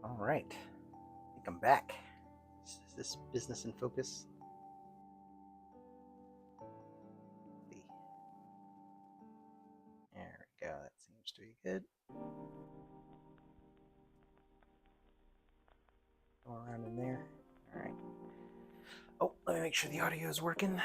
All right, I think I'm back. Is this business in focus? There we go. That seems to be good. Go around in there. All right. Oh, let me make sure the audio is working.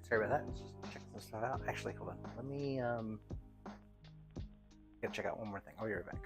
Sorry about that. Let's just check some stuff out. Actually, hold on. Let me gotta check out one more thing. I'll be right back.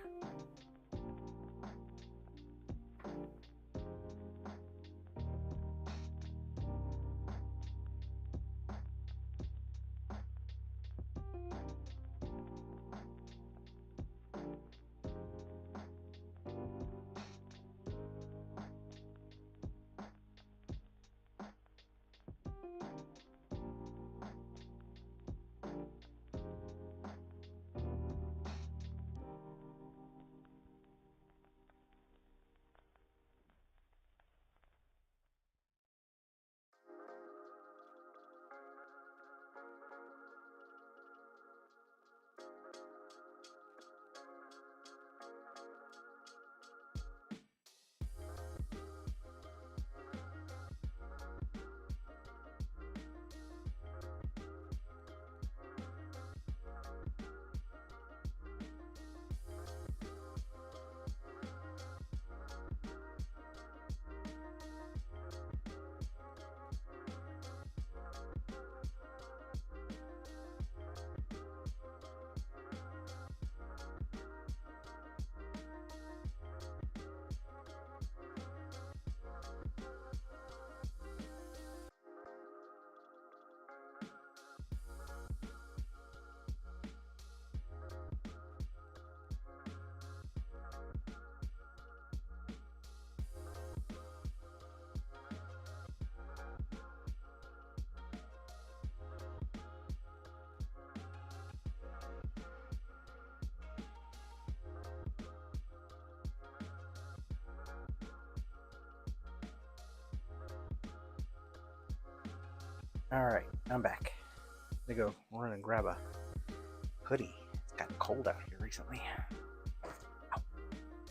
All right, I'm back. I'm gonna go run and grab a hoodie. It's gotten cold out here recently. Ow.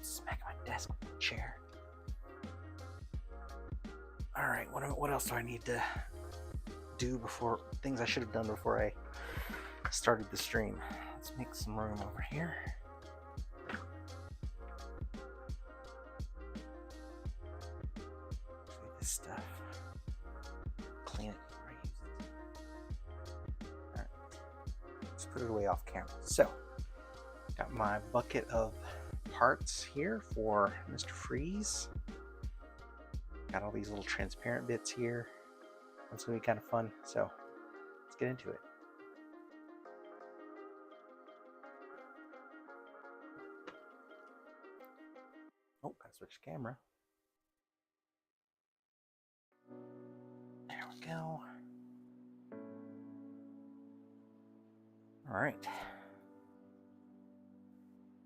Smack my desk with the chair. All right, what else do I need to do before things I should have done before I started the stream? Let's make some room over here. This stuff. Clean it before I use it. All right. Let's put it away off camera. So, got my bucket of parts here for Mr. Freeze. Got all these little transparent bits here. It's gonna be kind of fun. So, let's get into it. Oh, gotta switch camera. There we go. All right.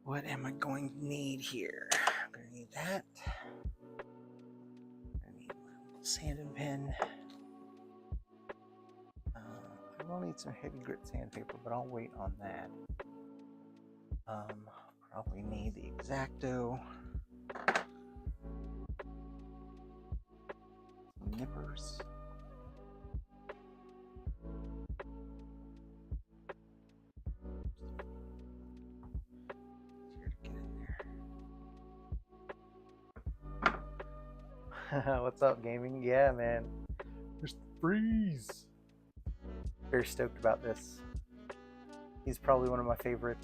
What am I going to need here? I'm going to need that. I need my sanding pen. I will need some heavy grit sandpaper, but I'll wait on that. Probably need the X-Acto. Some nippers. What's up, gaming? Yeah, man. There's Freeze. Very stoked about this. He's probably one of my favorite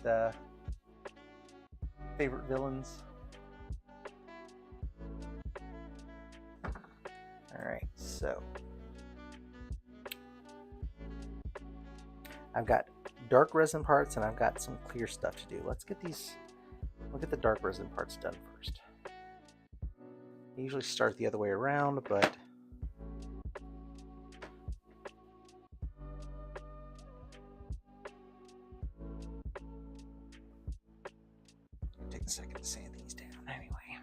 villains. All right, so I've got dark resin parts and I've got some clear stuff to do. Let's get the dark resin parts done first. I usually start the other way around, but it'll take a second to sand these down anyway.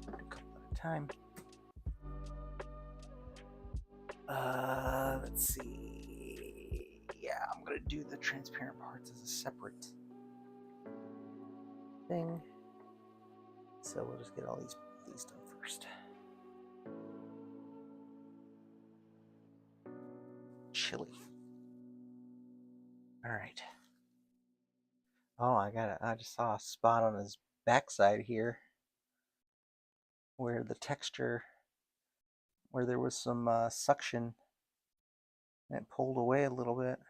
Do a couple at a time. Let's see. Yeah, I'm gonna do the transparent parts as a separate thing. So we'll just get all these done first. Chili. All right. Oh, I just saw a spot on his backside here where the texture, where there was some suction, and it pulled away a little bit.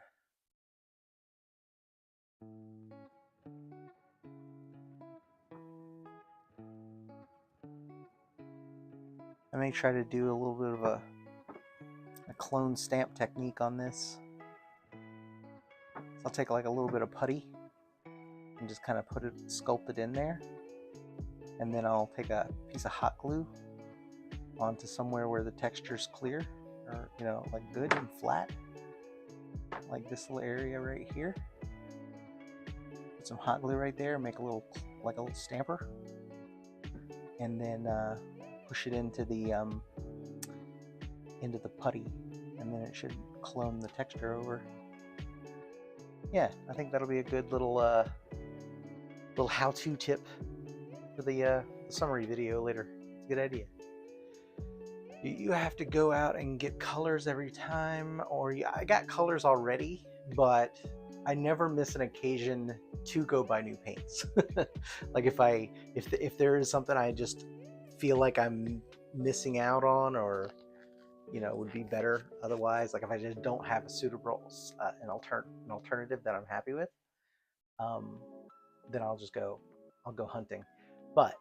I may try to do a little bit of a clone stamp technique on this. So I'll take like a little bit of putty and just kind of sculpt it in there. And then I'll take a piece of hot glue onto somewhere where the texture's clear, or like good and flat, like this little area right here. Put some hot glue right there, make a little stamper, and then push it into the putty, and then it should clone the texture over. Yeah, I think that'll be a good little how-to tip for the summary video later. It's a good idea. You have to go out and get colors every time, or I got colors already, but I never miss an occasion to go buy new paints. Like if there is something I just feel like I'm missing out on, or would be better otherwise, like if I just don't have a suitable an alternative that I'm happy with, then I'll go hunting. But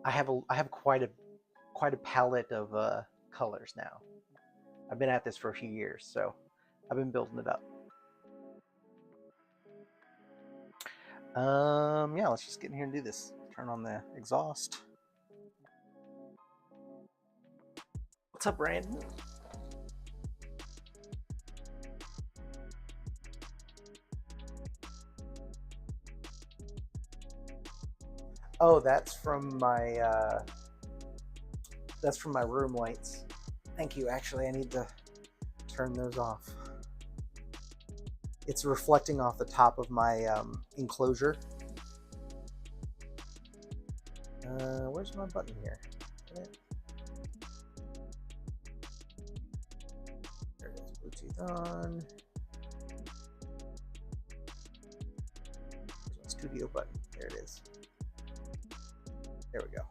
I have quite a palette of colors now. I've been at this for a few years, so I've been building it up. Yeah, let's just get in here and do this. Turn on the exhaust. What's up, Brandon? Oh, that's from my room lights. Thank you. Actually, I need to turn those off. It's reflecting off the top of my enclosure. Where's my button here? There it is. Bluetooth on. Where's my studio button? There it is. There we go.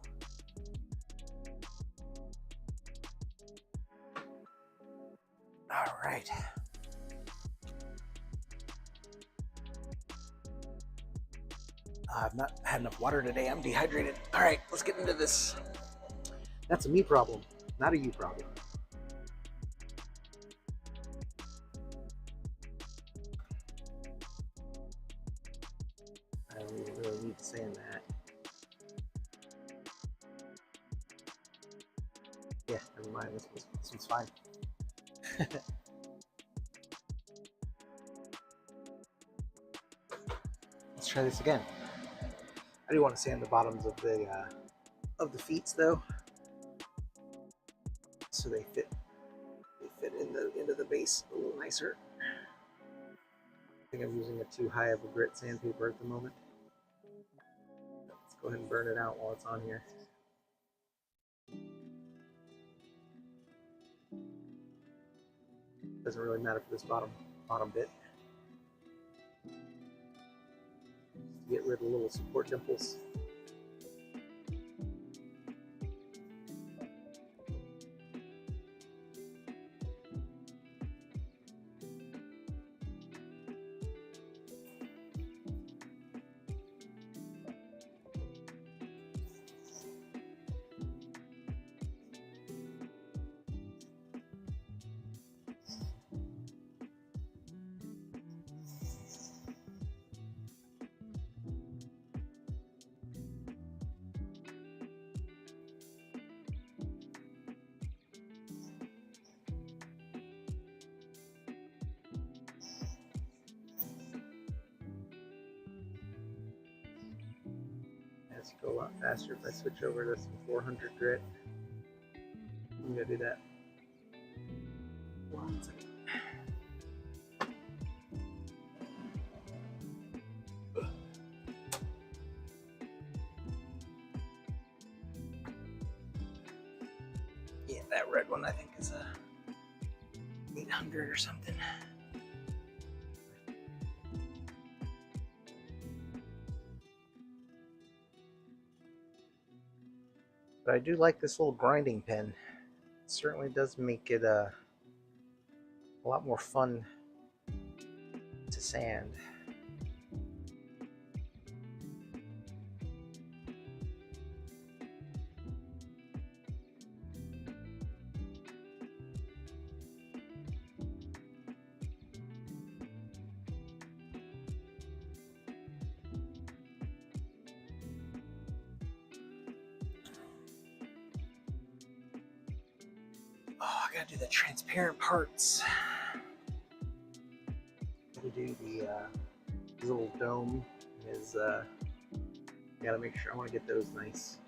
All right. I've not had enough water today. I'm dehydrated. All right, let's get into this. That's a me problem, not a you problem. I don't really need to say that. Yeah, never mind. This one's fine. Let's try this again. I do want to sand the bottoms of the feet though, so they fit into the base a little nicer. I think I'm using too high of a grit sandpaper at the moment. Let's go ahead and burn it out while it's on here. Doesn't really matter for this bottom bit. Get rid of little support dimples. go a lot faster if I switch over to some 400 grit. I'm gonna do that. 1 second. Yeah, that red one I think is a 800 or something. But I do like this little grinding pen. It certainly does make it a lot more fun to sand. Oh, I gotta do the transparent parts. Gotta do the his little dome. His gotta make sure I want to get those nice.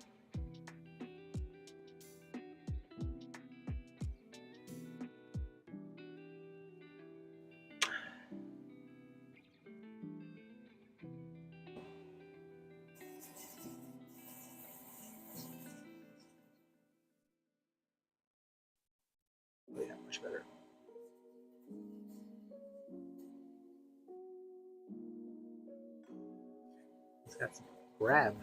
Oh yeah, much better. It's got some grab.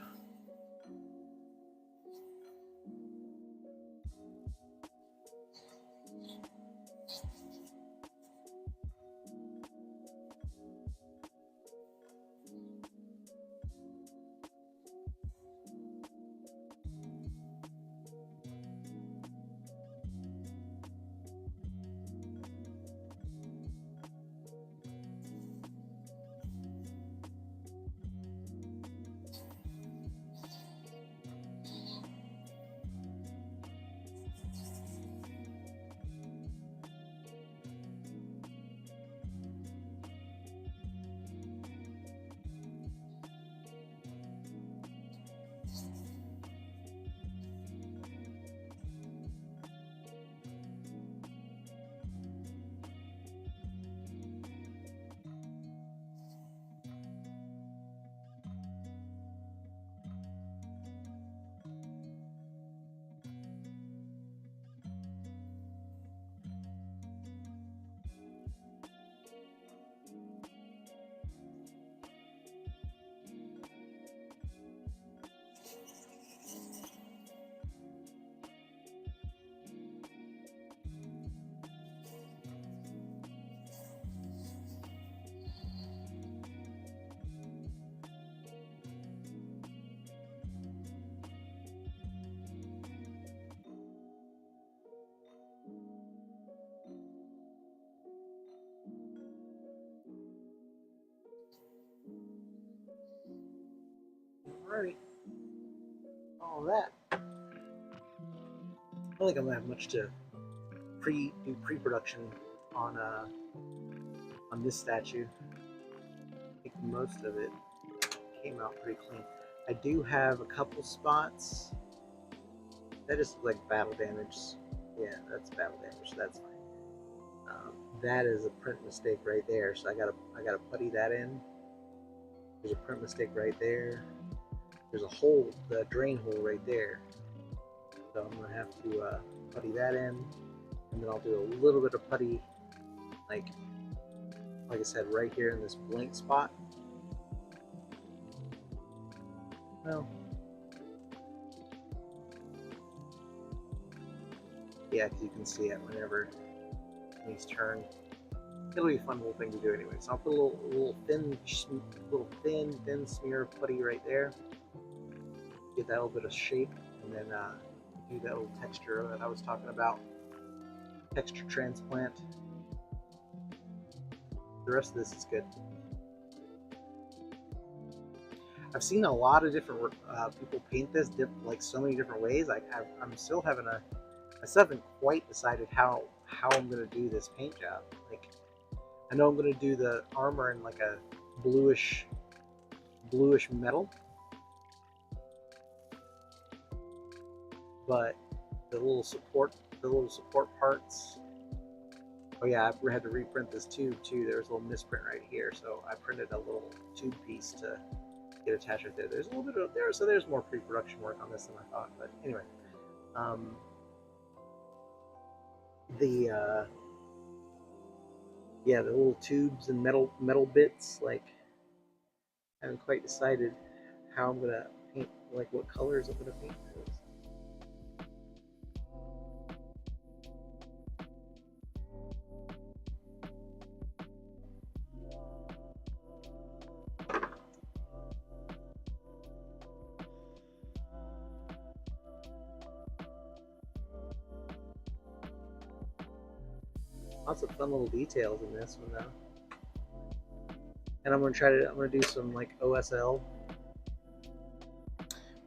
Alright. All that. I don't think I'm gonna have much to do pre-production on this statue. I think most of it came out pretty clean. I do have a couple spots that just look like battle damage. Yeah, that's battle damage. So that's fine. That is a print mistake right there. So I gotta putty that in. There's a print mistake right there. There's a hole, the drain hole right there. So I'm gonna have to putty that in, and then I'll do a little bit of putty, like I said, right here in this blank spot. Well, yeah, because you can see it whenever he's turned. It'll be a fun little thing to do anyway. So I'll put a little thin smear of putty right there. Get that little bit of shape, and then do that little texture that I was talking about. Texture transplant. The rest of this is good. I've seen a lot of different people paint this like so many different ways. I'm still having I still haven't quite decided how I'm gonna do this paint job. Like, I know I'm gonna do the armor in like a bluish metal. but the little support parts. Oh yeah, I had to reprint this tube too. There was a little misprint right here, so I printed a little tube piece to get attached right there. There's a little bit of there, so there's more pre-production work on this than I thought. But anyway, the yeah, the little tubes and metal bits. Like, I haven't quite decided how I'm gonna paint, like what colors I'm gonna paint those. Lots of fun little details in this one though. And I'm gonna do some like OSL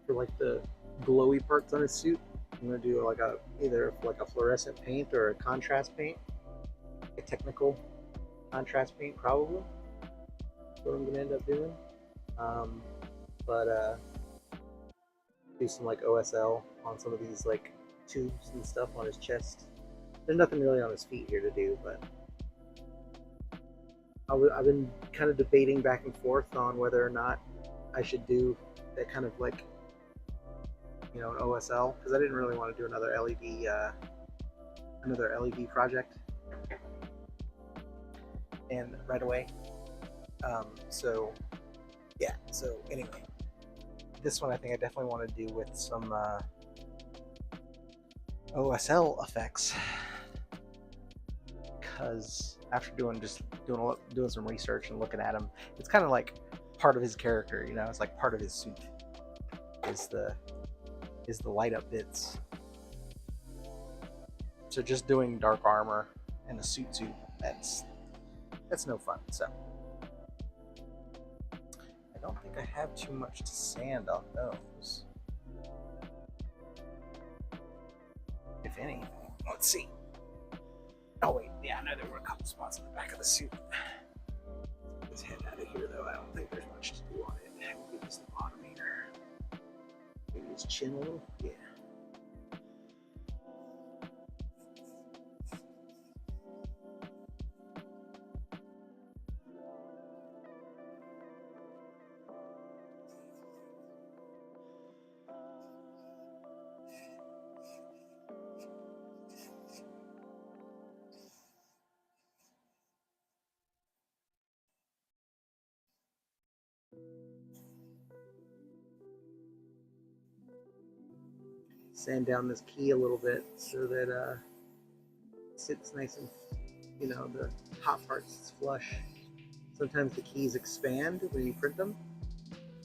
for like the glowy parts on his suit. I'm gonna do like either like a fluorescent paint or a contrast paint, a technical contrast paint probably. That's what I'm gonna end up doing. But do some like OSL on some of these like tubes and stuff on his chest. There's nothing really on his feet here to do, but I've been kind of debating back and forth on whether or not I should do that kind of like, you know, an OSL, because I didn't really want to do another LED project, and right away. So yeah. So anyway, this one I think I definitely want to do with some OSL effects, because after doing some research and looking at him, it's kind of like part of his character, you know. It's like part of his suit is the light up bits. So just doing dark armor and a suit, that's no fun. So I don't think I have too much to sand on those, if anything. Let's see. Oh wait, yeah, I know there were a couple spots in the back of the suit. Let's head out of here though. I don't think there's much to do on it. Maybe it's the bottom here. Maybe his chin a little. Yeah. Sand down this key a little bit so that it sits nice and, you know, the top part's flush. Sometimes the keys expand when you print them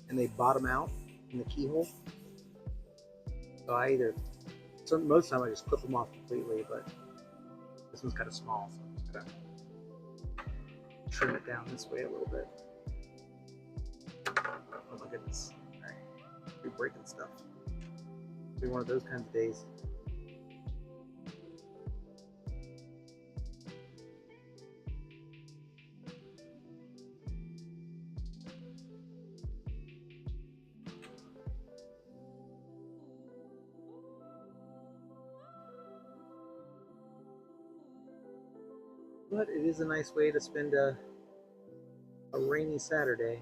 and they bottom out in the keyhole. So most of the time I just clip them off completely, but this one's kind of small, so I'm just gonna trim it down this way a little bit. Oh my goodness. Alright. We're breaking stuff. It'll be one of those kinds of days. But it is a nice way to spend a rainy Saturday.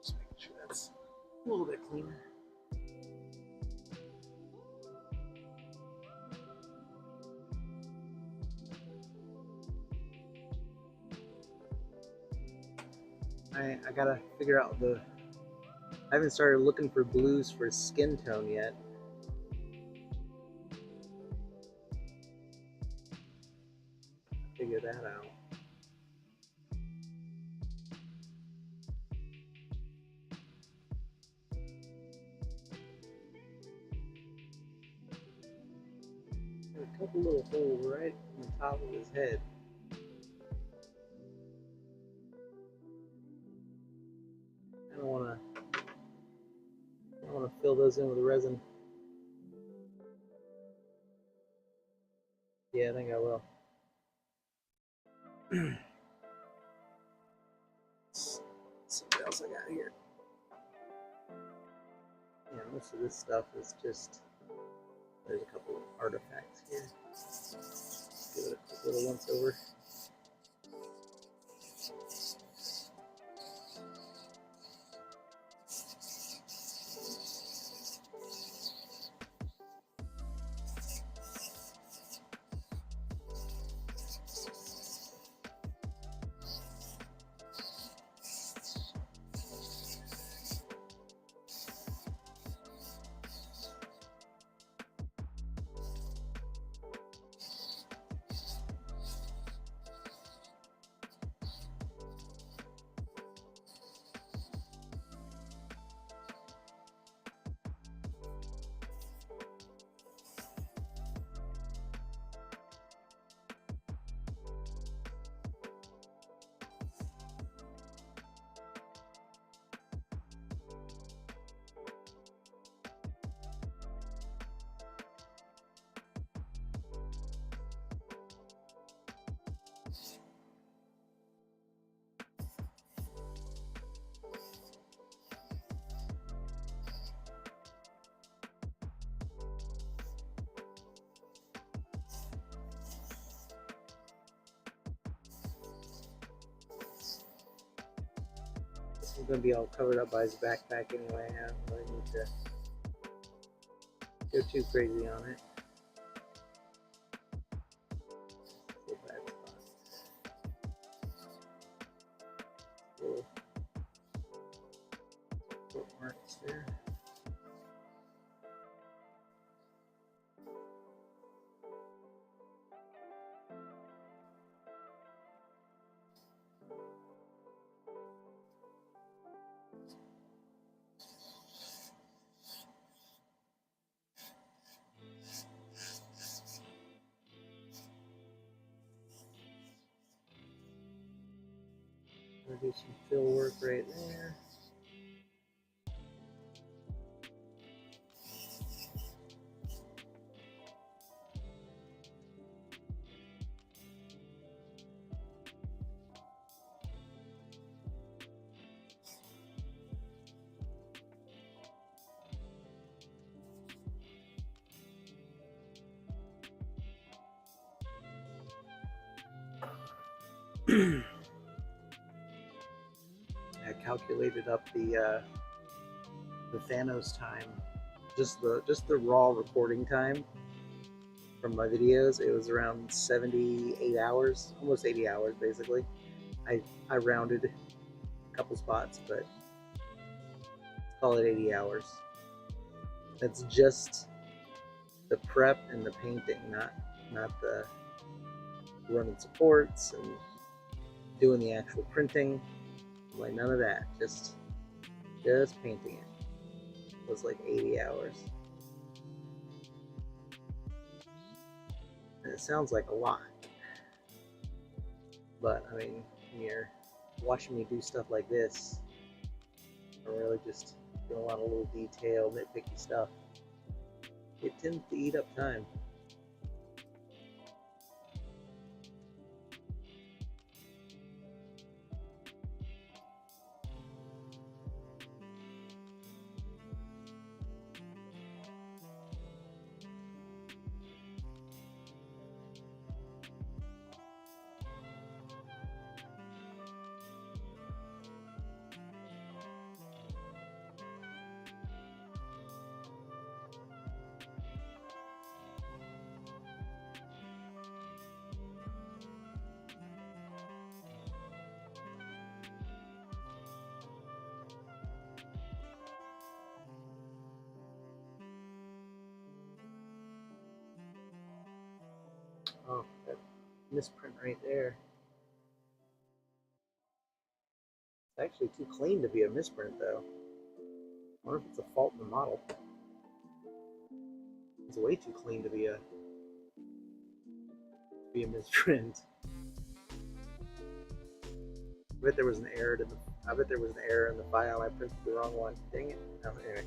Just making sure that's a little bit cleaner. I gotta figure out the. I haven't started looking for blues for skin tone yet. Figure that out. A couple little holes right on the top of his head. I don't want to fill those in with resin. Yeah, I think I will. Something else I got here. Yeah, most of this stuff is just, there's a couple of artifacts here. Give it a quick little once over. This is going to be all covered up by his backpack anyway. I don't really need to go too crazy on it. Little bad spot. Little marks there. Gonna do some fill work right there. I calculated up the Thanos time, just the raw recording time from my videos. It was around 78 hours, almost 80 hours basically. I rounded a couple spots, but let's call it 80 hours. That's just the prep and the painting, not the running supports and doing the actual printing. Like none of that. Just painting it was like 80 hours. And it sounds like a lot, but I mean, when you're watching me do stuff like this, I'm really just doing a lot of little detail, nitpicky stuff. It tends to eat up time. Oh, that misprint right there. It's actually too clean to be a misprint, though. I wonder if it's a fault in the model. It's way too clean to be a misprint. I bet there was an error in the file. I printed the wrong one. Dang it. No, anyway,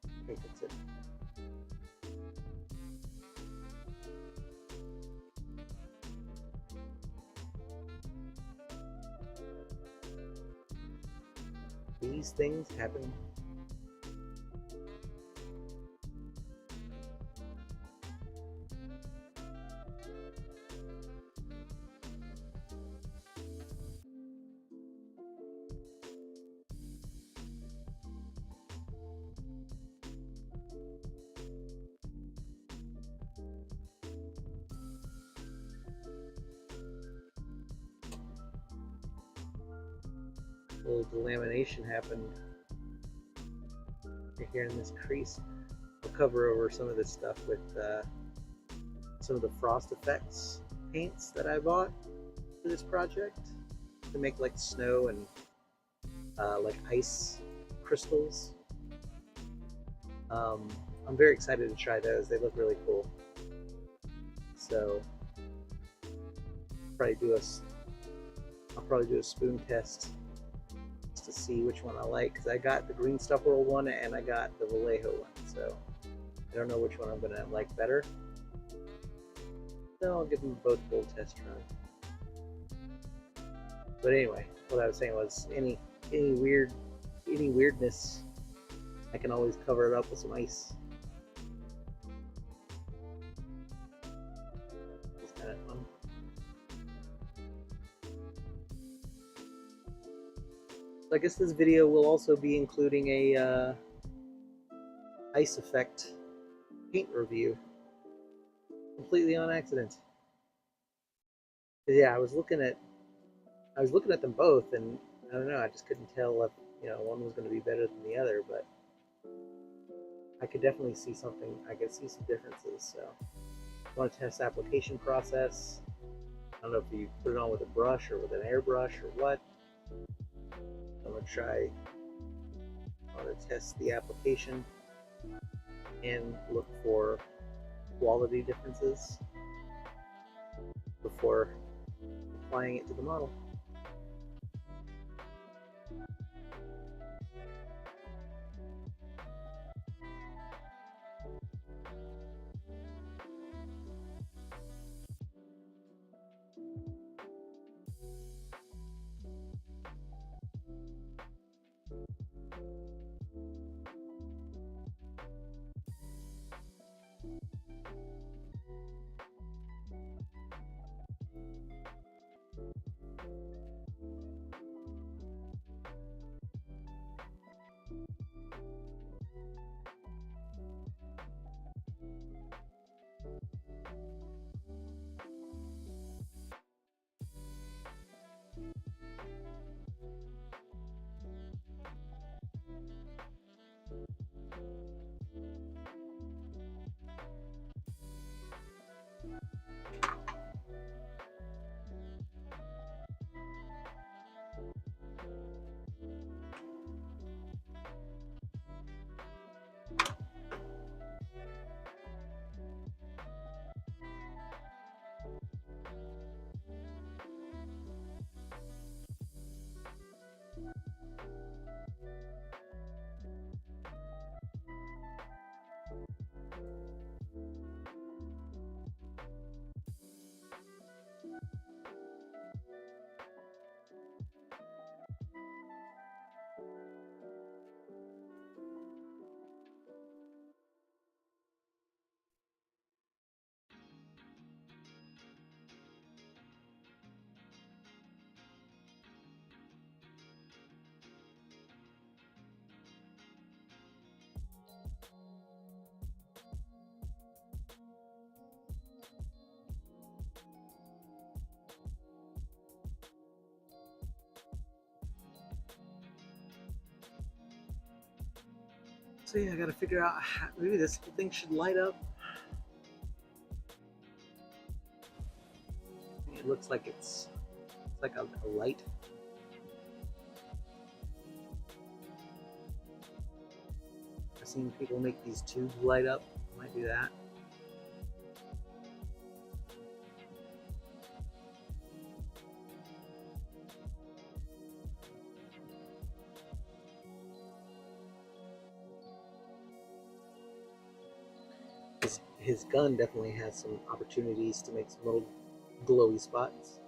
let me fix it. These things happen. A little delamination happened right here in this crease. I'll cover over some of this stuff with some of the Frost Effects paints that I bought for this project to make like snow and like ice crystals. I'm very excited to try those. They look really cool. So I'll probably do a spoon test just to see which one I like, because I got the Green Stuff World one and I got the Vallejo one. So I don't know which one I'm gonna like better. So I'll give them both a full test run. But anyway, what I was saying was any weirdness, I can always cover it up with some ice. It's kind of fun. So I guess this video will also be including a ice effect paint review, completely on accident. Yeah, I was looking at them both, and I don't know, I just couldn't tell if one was going to be better than the other, but I could definitely see something. I could see some differences. So I want to test application process. I don't know if you put it on with a brush or with an airbrush or what. I'm going to try. I want to test the application and look for quality differences before applying it to the model. So yeah, I gotta figure out how, maybe this thing should light up. It looks like it's like a light. I've seen people make these tubes light up. Might do that. His gun definitely has some opportunities to make some little glowy spots.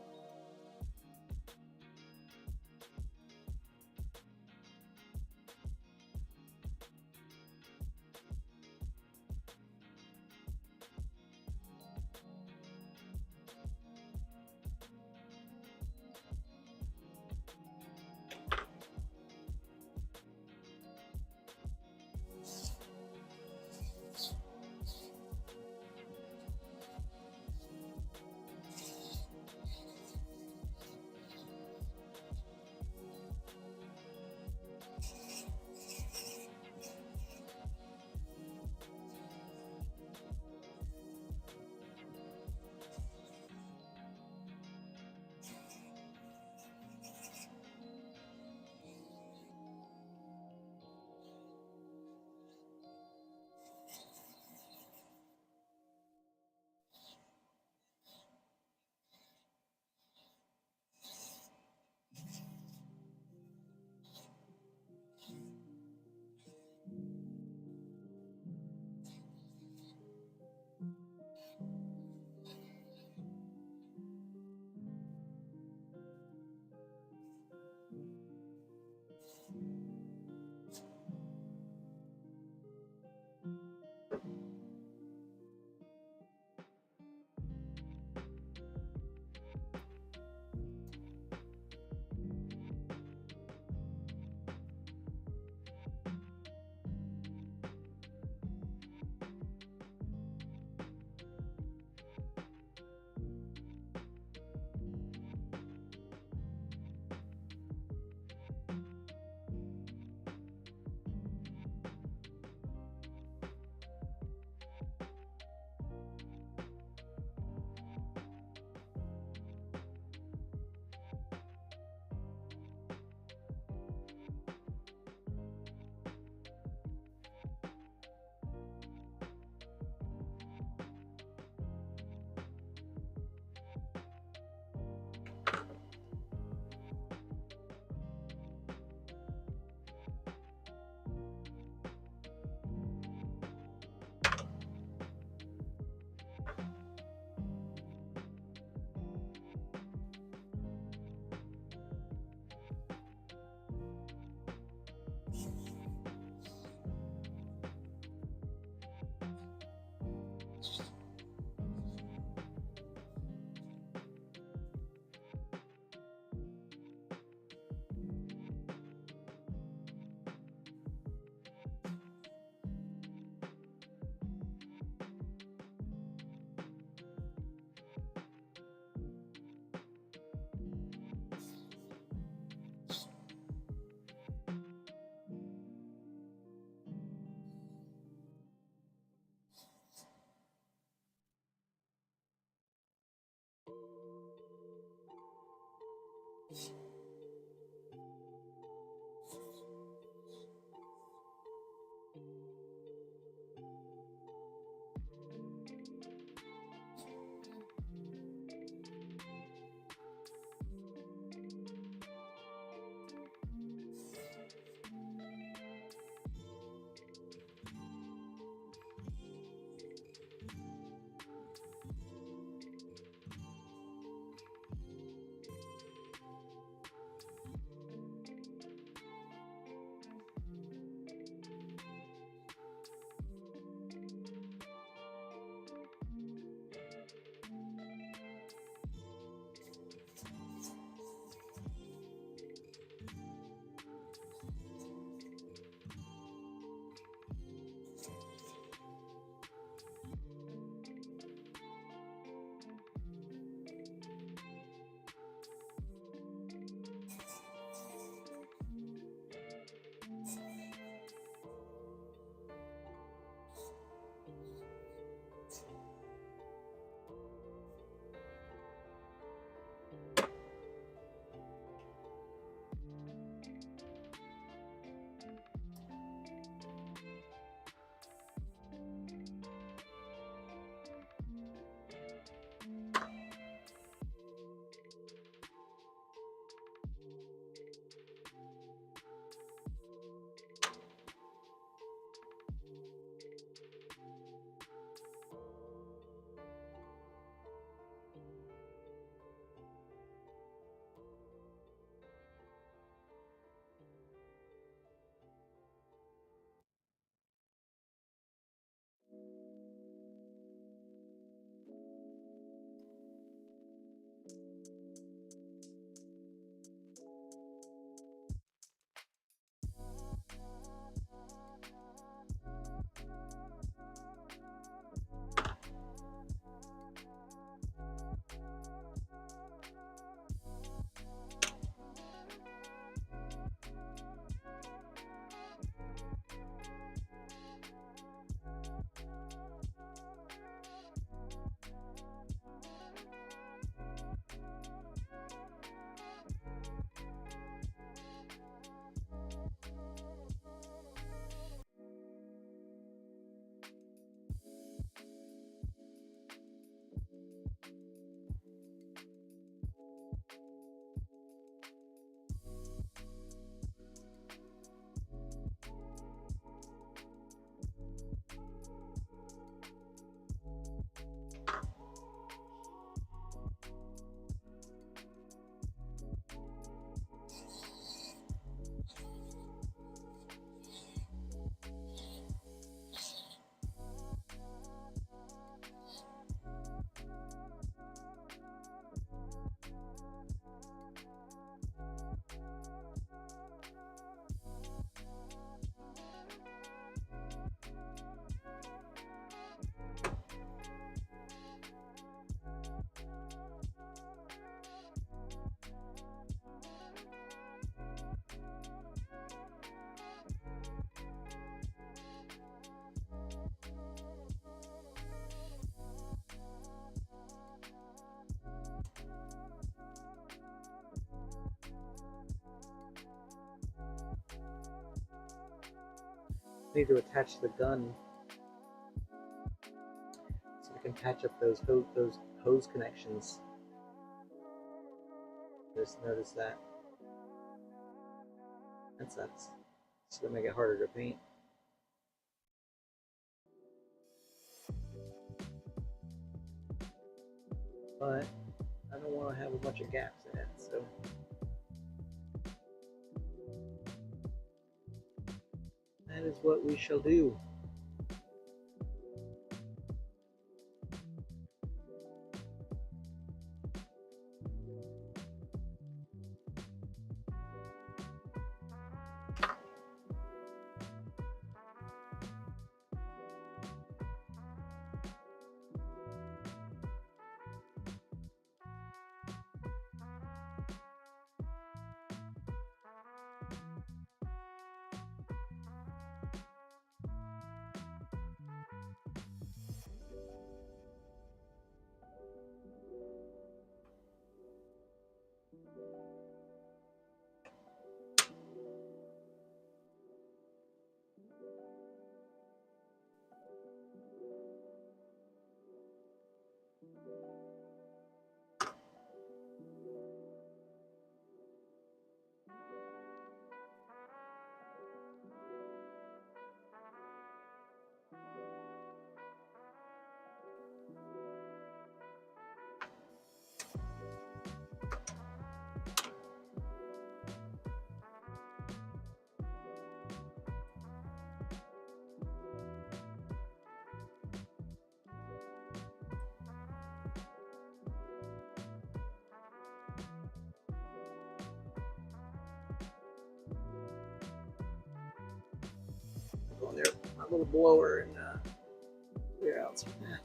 need to attach the gun so we can patch up those hose connections. Just notice that. That sucks. It's gonna make it harder to paint. But I don't want to have a bunch of gaps in it, so that is what we shall do. Go in there, my little blower, and clear out some of that.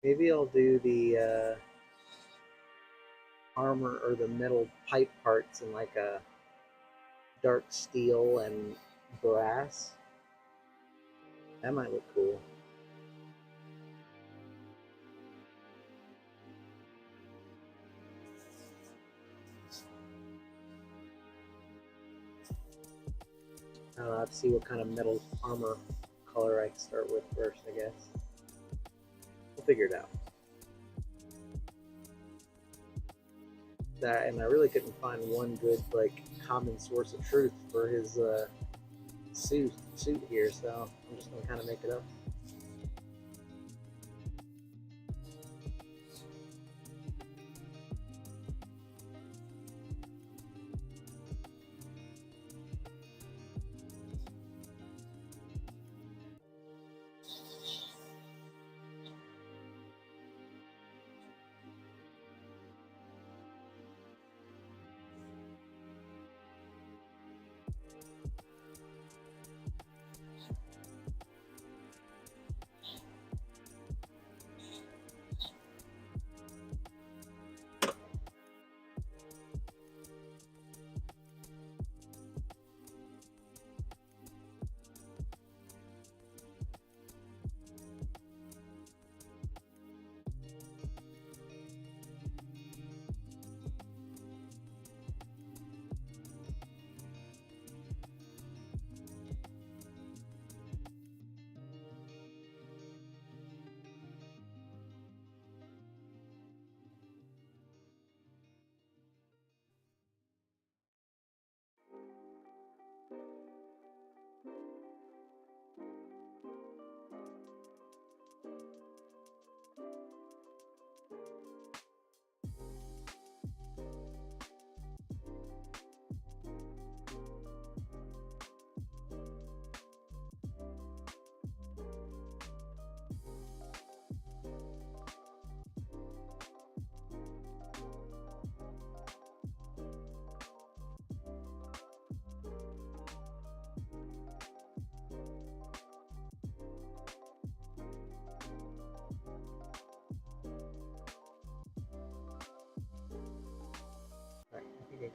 Maybe I'll do the armor or the metal pipe parts in like a dark steel and brass. That might look cool. I don't know, I have to see what kind of metal armor color I can start with first, I guess. We'll figure it out. That, and I really couldn't find one good like common source of truth for his suit here, so I'm just gonna kind of make it up.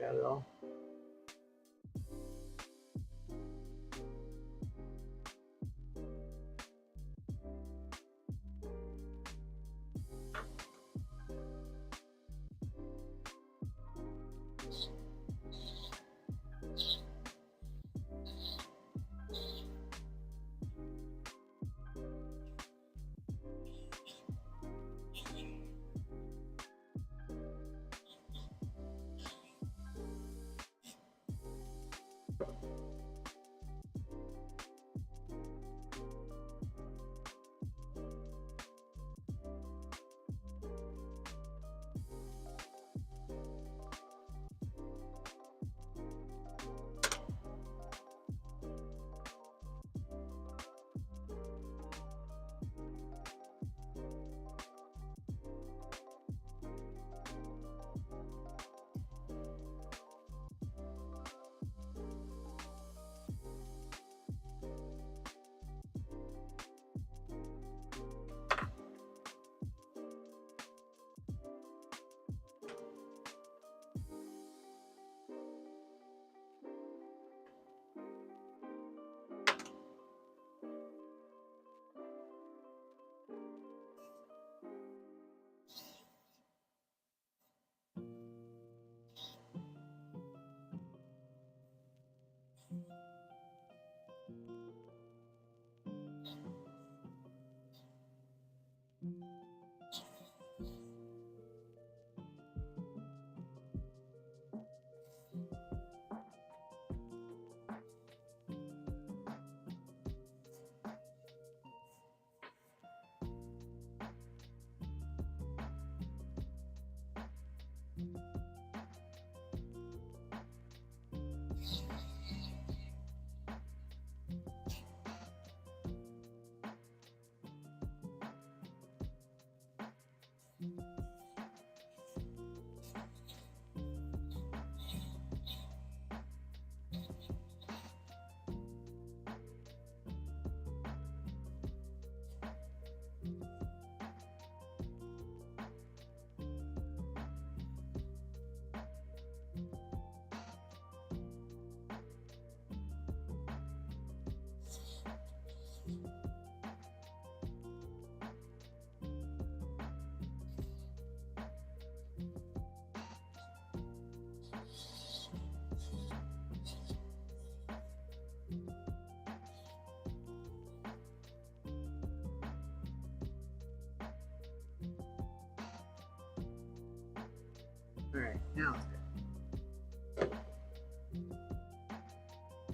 got it all. Alright, now it's good.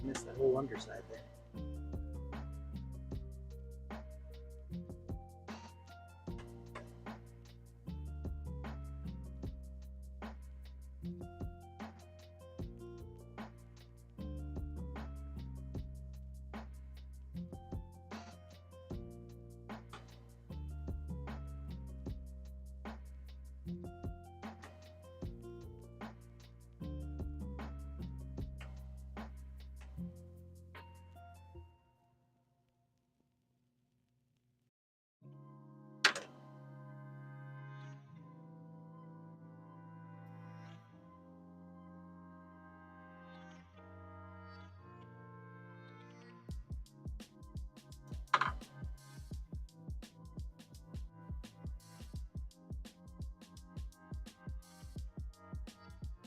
Missed that whole underside there.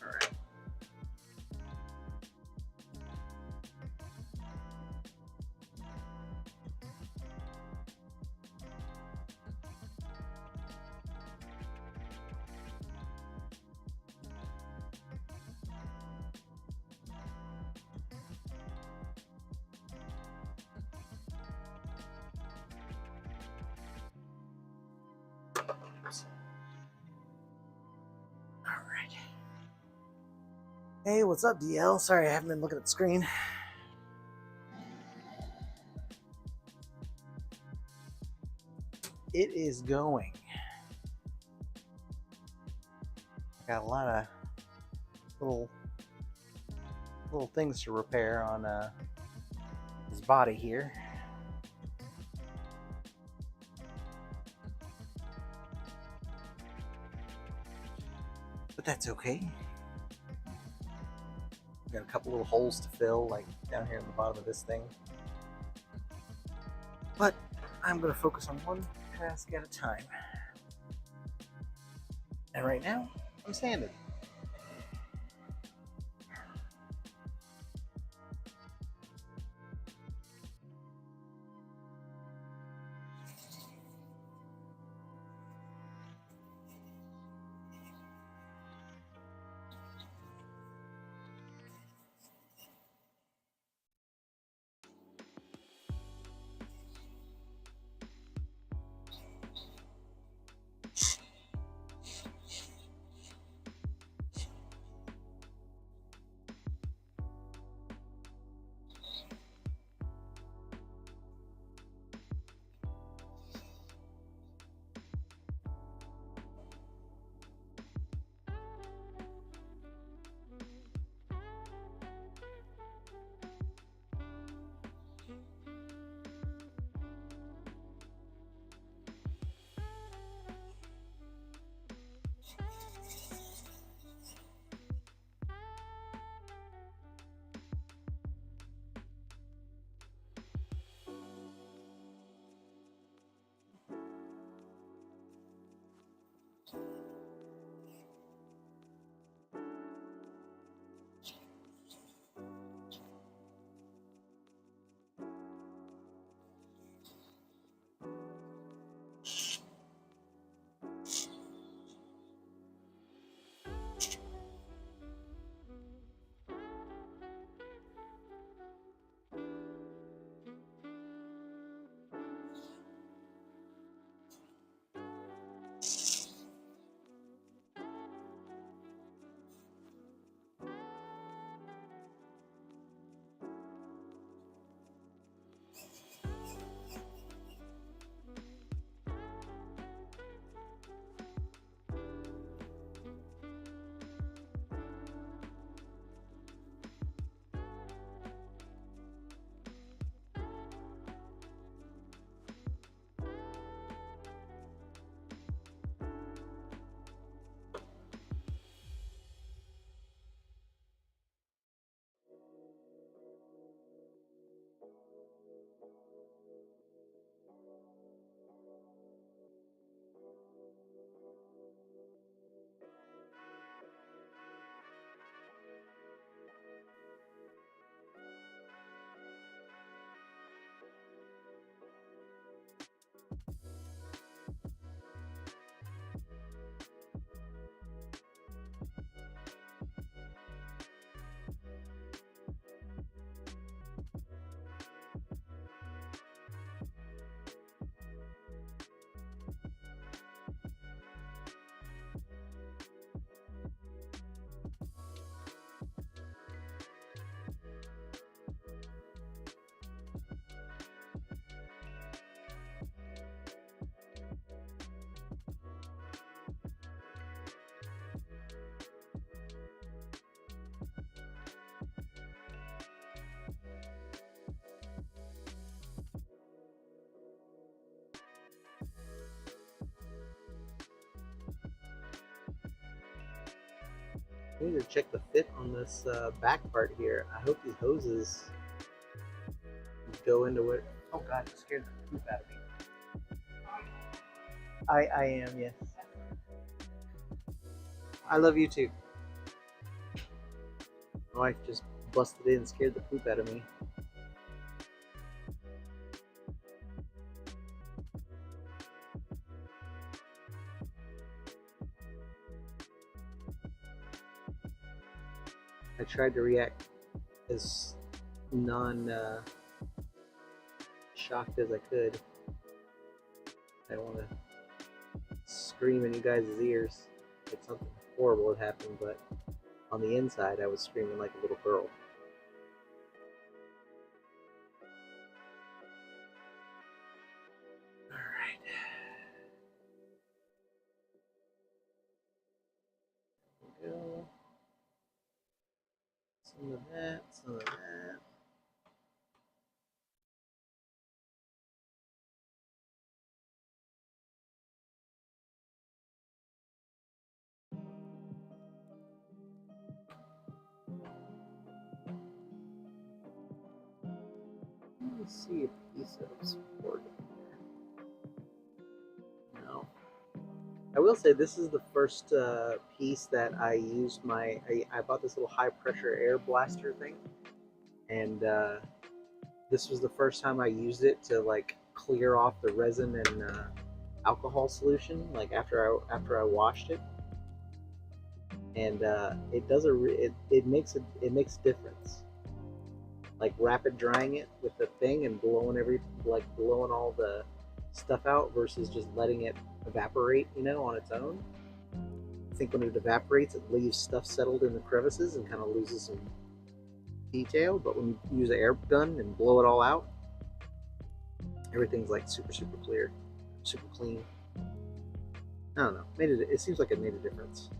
Alright. Alright. Hey, what's up, DL? Sorry, I haven't been looking at the screen. It is going. I got a lot of little things to repair on his body here. But that's okay. Got a couple little holes to fill, like down here in the bottom of this thing. But I'm going to focus on one task at a time. And right now, I'm sanding. I need to check the fit on this back part here. I hope these hoses go into it. Oh god, you scared the poop out of me. I am, yes. I love you too. My wife just busted in and scared the poop out of me. I tried to react as shocked as I could. I don't want to scream in you guys' ears like something horrible had happened, but on the inside I was screaming like a little girl. Alright. There we go. Some of that, some of that. me see if piece of support. No. I will say this is the first piece that I used I bought this little high pressure air blaster thing, and this was the first time I used it to like clear off the resin and alcohol solution, like after I washed it, and it does it makes a difference. Like rapid drying it with the thing and blowing blowing all the stuff out versus just letting it evaporate, on its own. I think when it evaporates, it leaves stuff settled in the crevices and kind of loses some detail. But when you use an air gun and blow it all out, everything's like super clear, super clean. I don't know. It seems like it made a difference.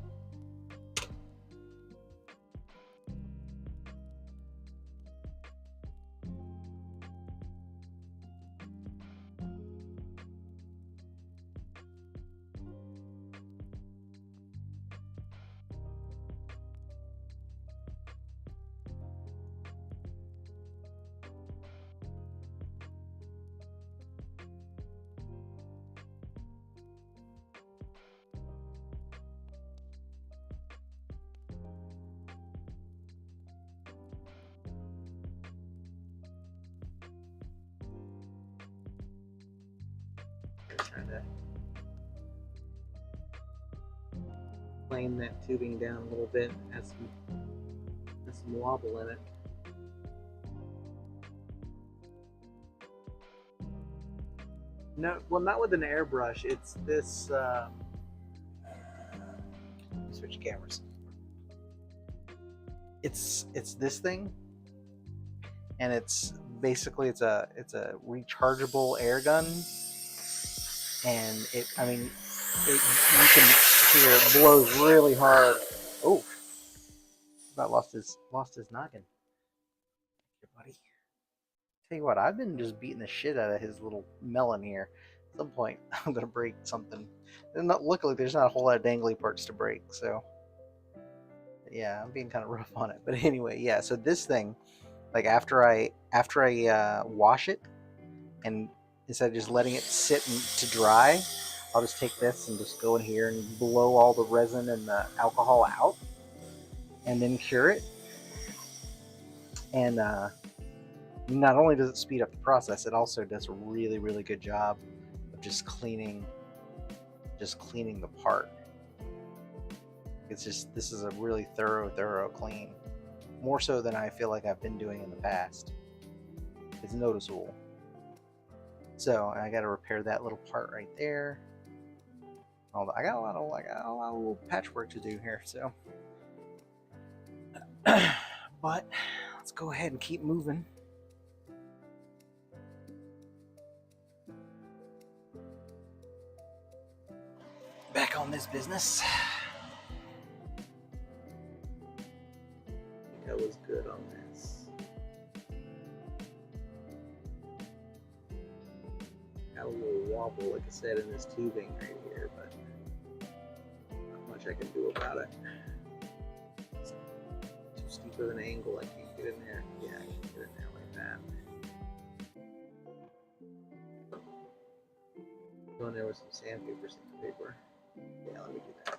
Trying to plane that tubing down a little bit. Has some wobble in it. No, well, not with an airbrush. It's this. Switch cameras. It's this thing, and it's basically it's a rechargeable air gun, and you can hear it blows really hard. Oh, about lost his noggin. Here, buddy. Tell you what, I've been just beating the shit out of his little melon here. At some point, I'm gonna break something. Luckily, there's not a whole lot of dangly parts to break, so yeah, I'm being kind of rough on it. But anyway, yeah. So this thing, like after I wash it, and instead of just letting it sit to dry, I'll just take this and just go in here and blow all the resin and the alcohol out, and then cure it. And not only does it speed up the process, it also does a really good job of just cleaning the part. This is a really thorough clean, more so than I feel like I've been doing in the past. It's noticeable. So I got to repair that little part right there. I got a lot of little patchwork to do here. So, but let's go ahead and keep moving. Back on this business. That was good on this. Got a little wobble, like I said, in this tubing right here, but not much I can do about it. It's too steep of an angle, I can't get in there. Yeah, I can get in there like that. Go in there with some sandpaper, Yeah, let me do that.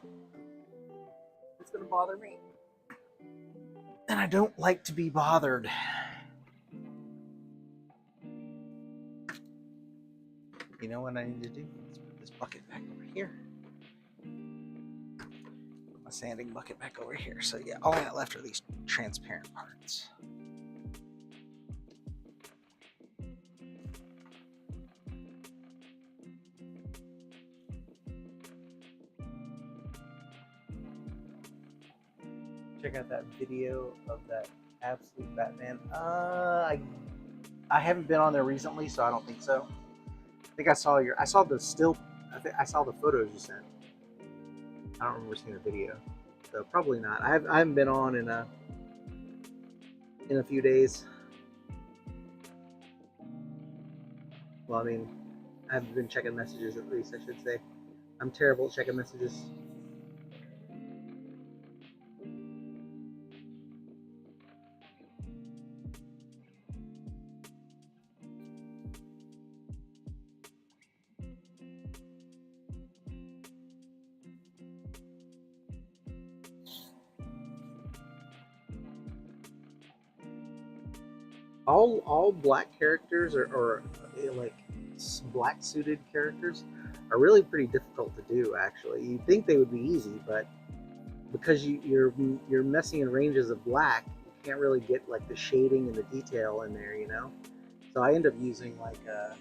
It's gonna bother me. And I don't like to be bothered. You know what I need to do? Let's put this bucket back over here. Put my sanding bucket back over here. So yeah, all I got left are these transparent parts. Check out that video of that absolute Batman. I haven't been on there recently, so I don't think so. I think I saw the photos you sent. I don't remember seeing the video, so probably not. I haven't been on in a few days. Well, I mean, I haven't been checking messages, at least I should say. I'm terrible at checking messages. All black characters or like black suited characters are really pretty difficult to do. Actually, you'd think they would be easy, but because you're messing in ranges of black, you can't really get like the shading and the detail in there, you know. So I end up using like a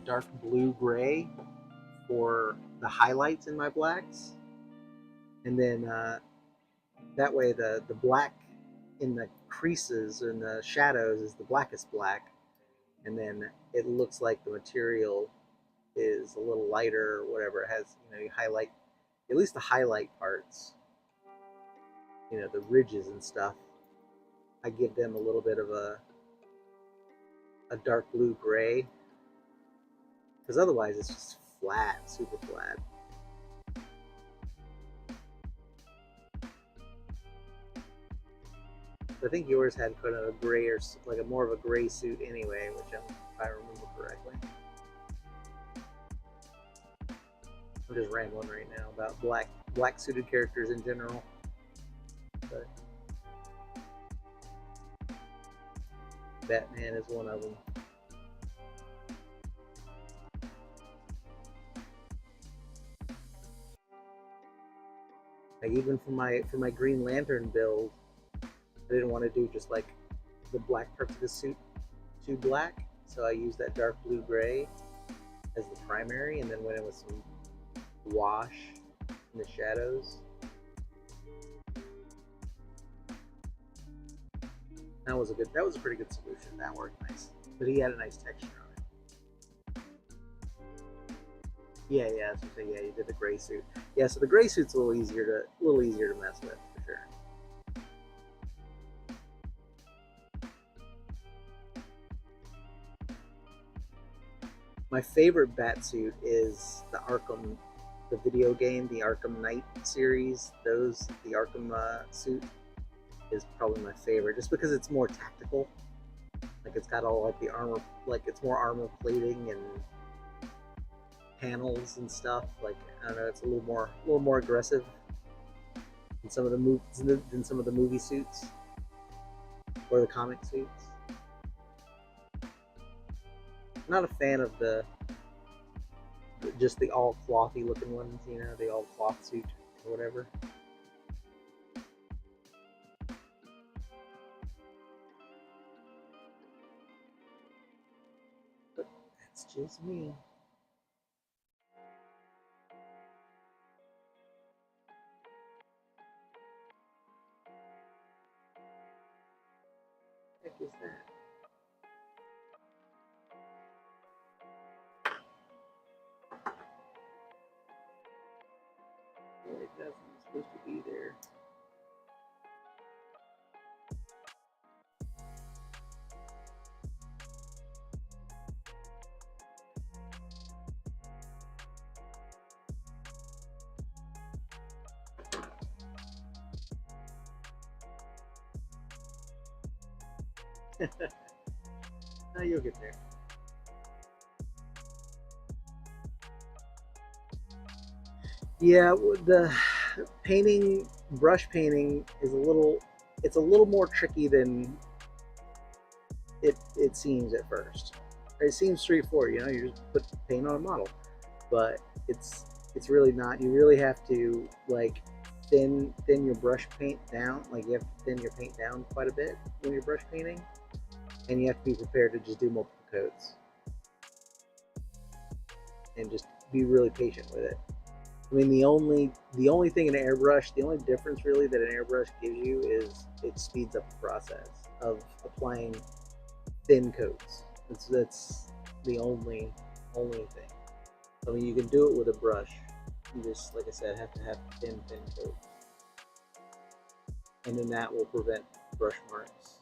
dark blue gray for the highlights in my blacks, and then that way the black in the creases and the shadows is the blackest black, and then it looks like the material is a little lighter or whatever. It has, you know, you highlight at least the highlight parts, you know, the ridges and stuff. I give them a little bit of a dark blue gray, because otherwise it's just flat, super flat. I think yours had kind of a gray or like a more of a gray suit anyway, which if I remember correctly. I'm just rambling right now about black suited characters in general. But Batman is one of them. Like even for my Green Lantern build, I didn't want to do just like the black parts of the suit too black, so I used that dark blue gray as the primary, and then went in with some wash in the shadows. That was a pretty good solution. That worked nice, but he had a nice texture on it. Yeah. So yeah, you did the gray suit. Yeah, so the gray suit's a little easier to mess with for sure. My favorite Batsuit is the video game, the Arkham Knight series. The Arkham suit is probably my favorite, just because it's more tactical. Like it's got all like the armor, like it's more armor plating and panels and stuff. Like I don't know, it's a little more aggressive than some of the movie suits or the comic suits. I'm not a fan of just the all clothy looking ones, you know, the all cloth suit or whatever. But that's just me. What the heck is that? Like that's not supposed to be there. Now you'll get there. Yeah, the brush painting is it's a little more tricky than it seems at first. It seems straightforward, you know, you just put paint on a model, but it's really not. You really have to like thin your brush paint down. Like you have to thin your paint down quite a bit when you're brush painting, and you have to be prepared to just do multiple coats and just be really patient with it. I mean, the only thing in an airbrush, the only difference really that an airbrush gives you is it speeds up the process of applying thin coats. That's the only thing. I mean, you can do it with a brush. You just, like I said, have to have thin coats, and then that will prevent brush marks.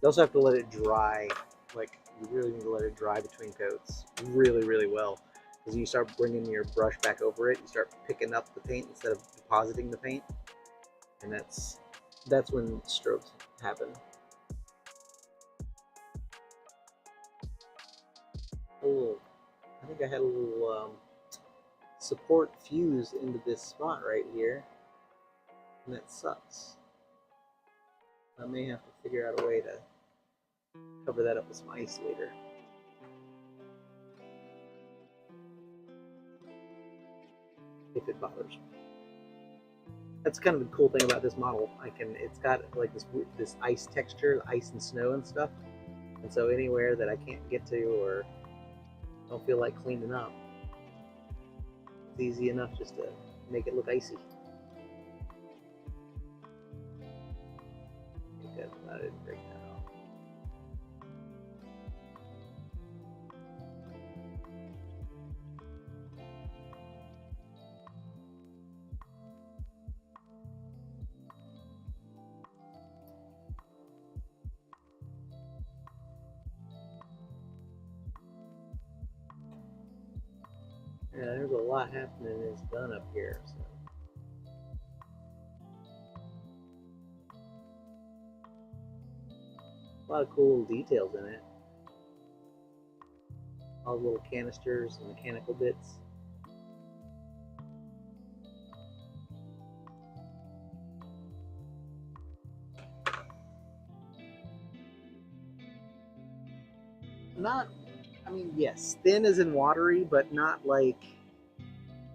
You also have to let it dry. Like you really need to let it dry between coats really well, because you start bringing your brush back over it, you start picking up the paint instead of depositing the paint, and that's when strokes happen. Oh, I think I had a little support fuse into this spot right here, and that sucks. I may have to figure out a way to cover that up with some ice later. If it bothers me. That's kind of the cool thing about this model. It's got like this ice texture, ice and snow and stuff. And so anywhere that I can't get to or don't feel like cleaning up, it's easy enough just to make it look icy. I think that's about it. Break that off. Yeah, there's a lot happening in this gun up here. So. A lot of cool details in it. All the little canisters and mechanical bits. Not, I mean, yes, thin as in watery, but not like,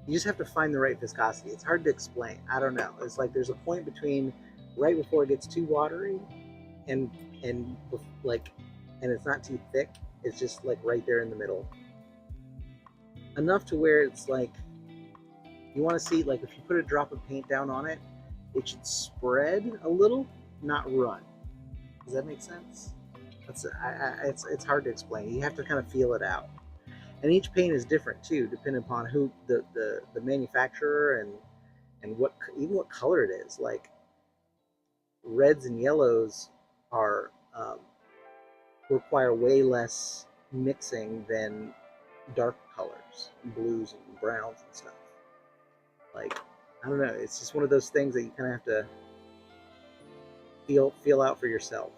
you just have to find the right viscosity. It's hard to explain. I don't know. It's like there's a point between right before it gets too watery and like, and it's not too thick. It's just like right there in the middle. Enough to where it's like, you want to see, like if you put a drop of paint down on it, it should spread a little, not run. Does that make sense? It's hard to explain. You have to kind of feel it out. And each paint is different too, depending upon who the manufacturer and what color it is. Like reds and yellows are require way less mixing than dark colors, blues and browns and stuff. Like, I don't know, it's just one of those things that you kind of have to feel out for yourself.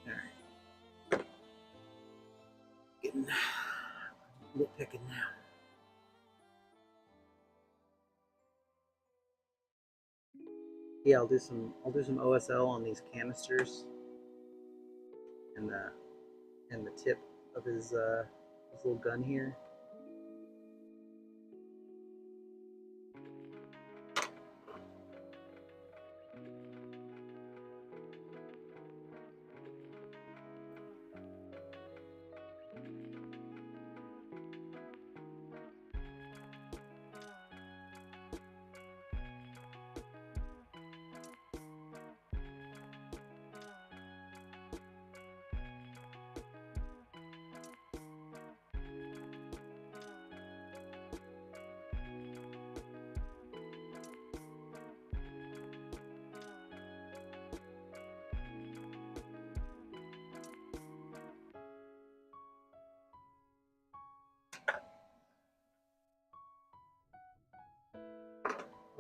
Alright. Getting nitpicking now. Yeah, I'll do some OSL on these canisters and the tip of his little gun here.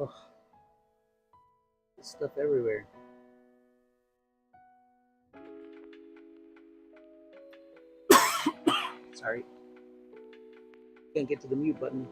Oh, there's stuff everywhere. Sorry. Can't get to the mute button.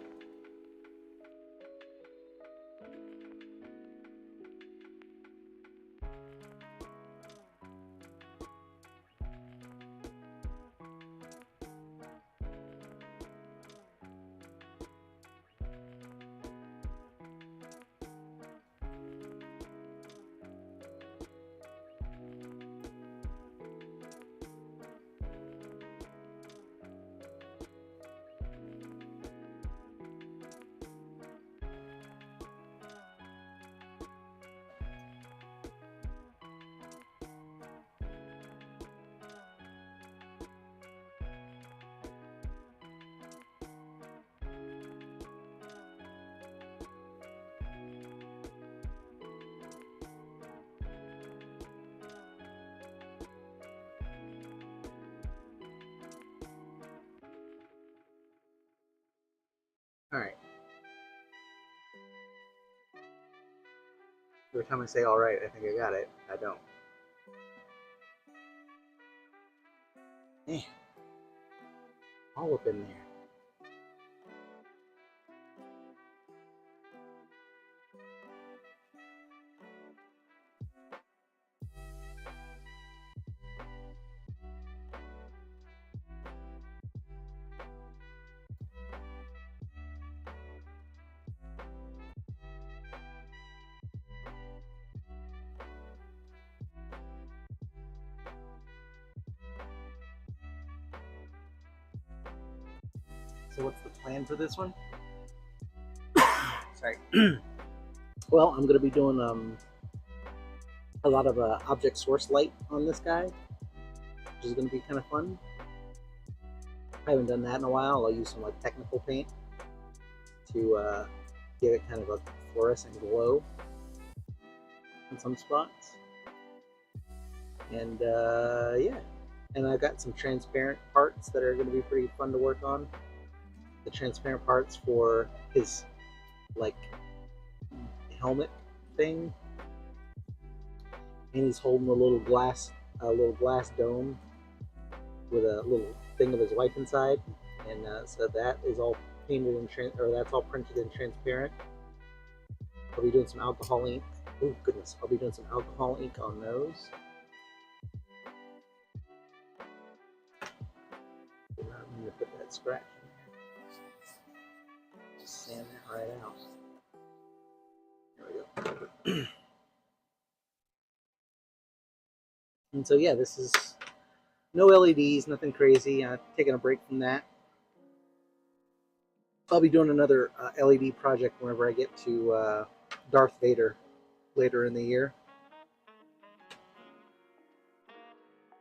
All right. Every time I say all right, I think I got it. I don't. All up in there. So what's the plan for this one? Sorry. Well, I'm going to be doing a lot of object source light on this guy, which is going to be kind of fun. I haven't done that in a while. I'll use some like technical paint to give it kind of a fluorescent glow in some spots. And yeah, and I've got some transparent parts that are going to be pretty fun to work on. The transparent parts for his like helmet thing, and he's holding a little glass dome with a little thing of his wife inside, and so that is all painted in that's all printed in transparent. I'll be doing some alcohol ink. Oh goodness, I'll be doing some alcohol ink on those. I'm going to put that scratch in there. Just sand that right out. There we go. And so yeah, this is no LEDs, nothing crazy. Taking a break from that. I'll be doing another LED project whenever I get to Darth Vader later in the year.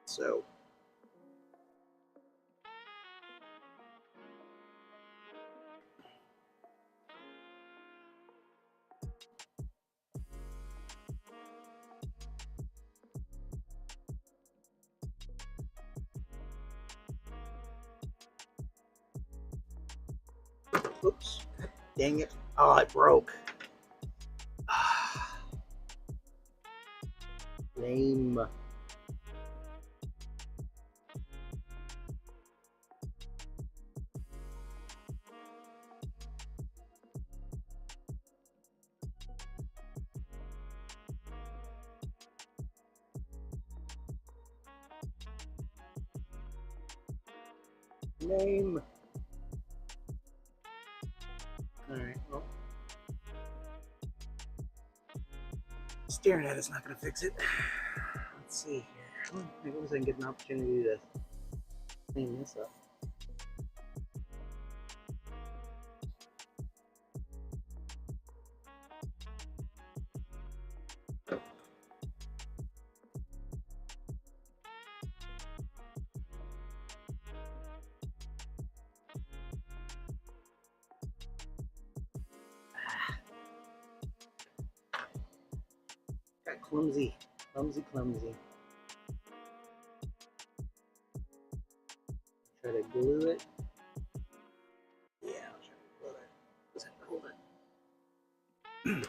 So oops, dang it. Oh, it broke. Lame. Lame. Alright, well. Staring at it's not going to fix it. Let's see here. Maybe I can get an opportunity to clean this up. Got clumsy. Try to glue it. Yeah, I'll try to glue it. Just have to hold it.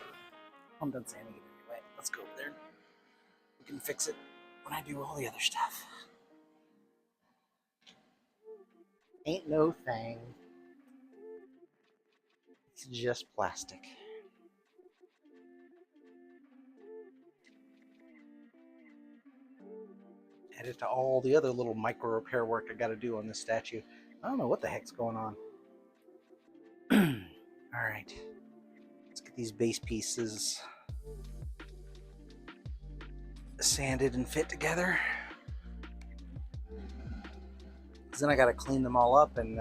I'm done sanding it anyway. Let's go over there. We can fix it when I do all the other stuff. Ain't no thing. It's just plastic. Added to all the other little micro repair work I got to do on this statue. I don't know what the heck's going on. All right, let's get these base pieces sanded and fit together. Because then I got to clean them all up and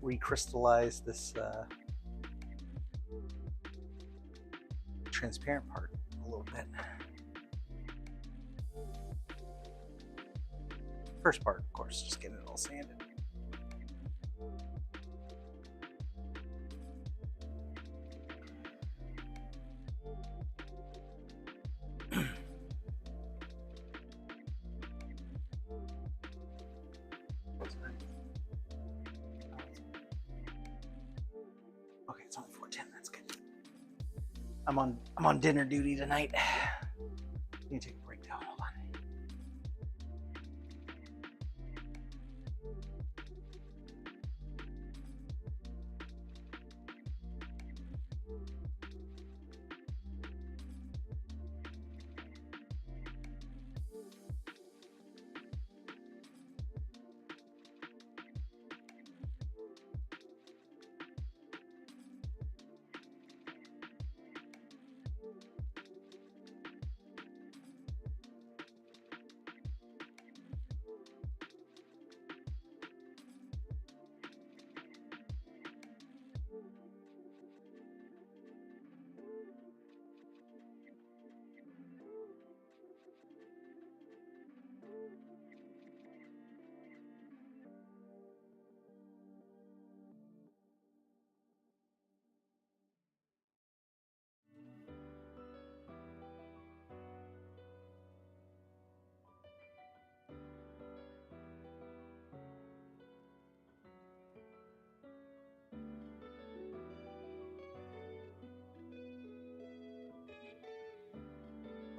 recrystallize this transparent part a little bit. First part, of course, just getting it all sanded. Okay, it's only 4:10. That's good. I'm on dinner duty tonight. Need to take a break though. Hold on.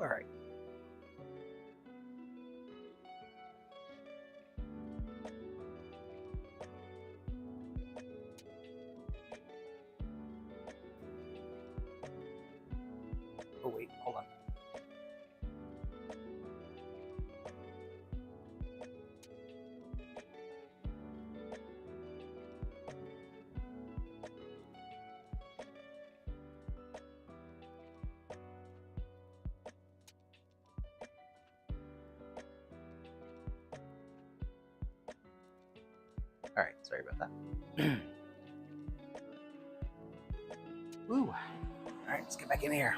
All right. Oh wait, hold on. All right, sorry about that. Ooh. All right, let's get back in here.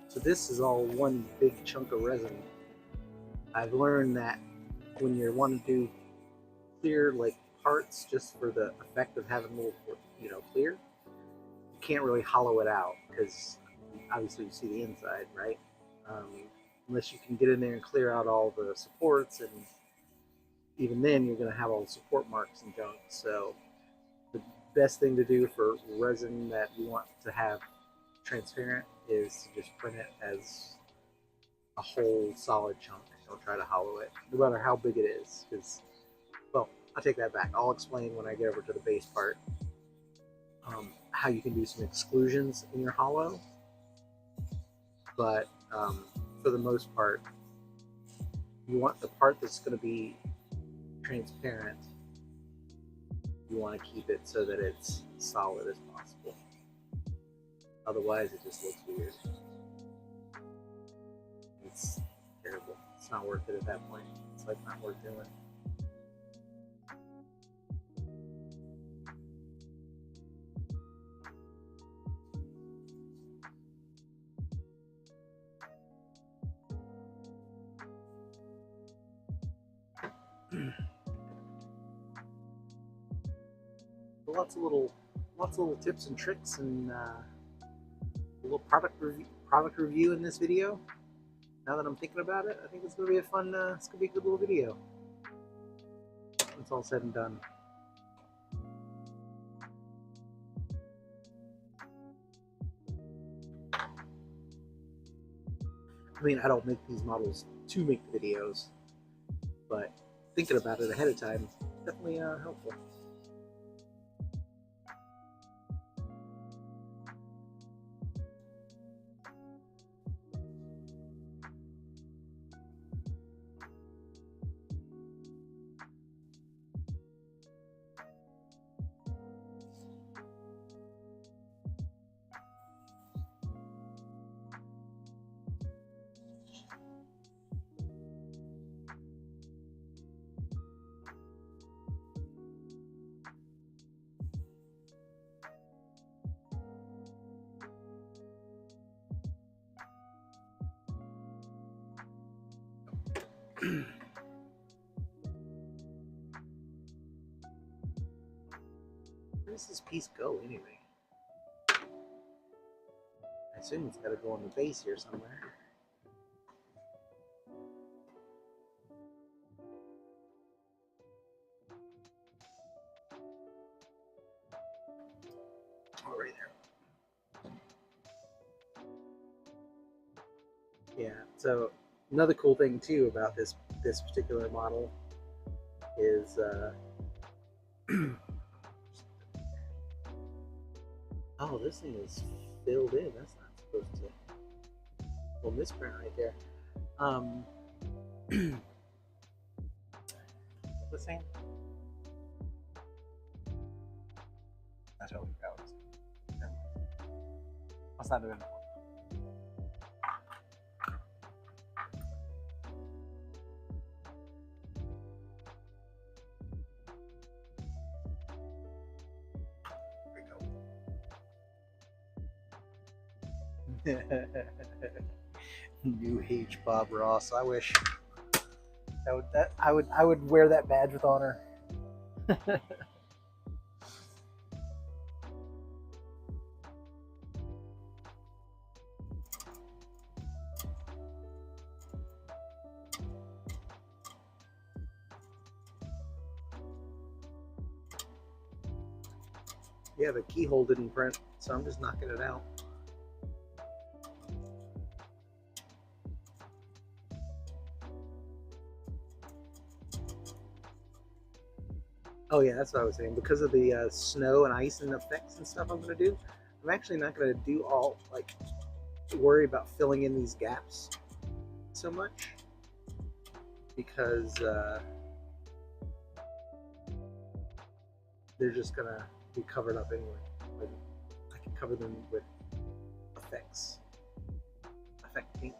So this is all one big chunk of resin. I've learned that when you're wanting to do clear like parts just for the effect of having a little, clear, you can't really hollow it out because obviously you see the inside, right? Unless you can get in there and clear out all the supports, and even then you're going to have all the support marks and junk. So the best thing to do for resin that you want to have transparent is to just print it as a whole solid chunk. Don't try to hollow it, no matter how big it is. Because, well, I'll take that back. I'll explain when I get over to the base part how you can do some exclusions in your hollow. But for the most part, you want the part that's going to be transparent, you want to keep it so that it's solid as possible. Otherwise, it just looks weird. It's terrible. It's not worth it at that point. It's like not worth doing. Lots of little tips and tricks and a little product review in this video. Now that I'm thinking about it, I think it's gonna be a fun. It's gonna be a good little video. It's all said and done. I mean, I don't make these models to make videos, but thinking about it ahead of time definitely helpful. Where does this piece go anyway? I assume it's got to go on the base here somewhere. Oh, right there. Yeah, so another cool thing too about this particular model is oh, this thing is filled in. That's not supposed to. Well, misprint right there. What's the same? That's how we go. Must not have been. New age Bob Ross. I wish I would wear that badge with honor. Yeah, the keyhole didn't print, so I'm just knocking it out. Oh yeah, that's what I was saying. Because of the snow and ice and effects and stuff I'm going to do, I'm actually not going to do all, like, worry about filling in these gaps so much. Because they're just going to be covered up anyway. Like, I can cover them with effect paint.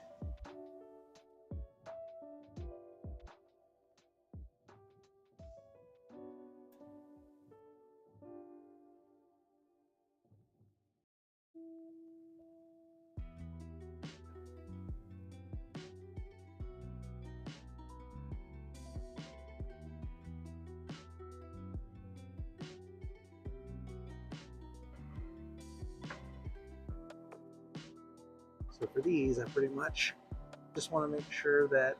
So for these, I pretty much just want to make sure that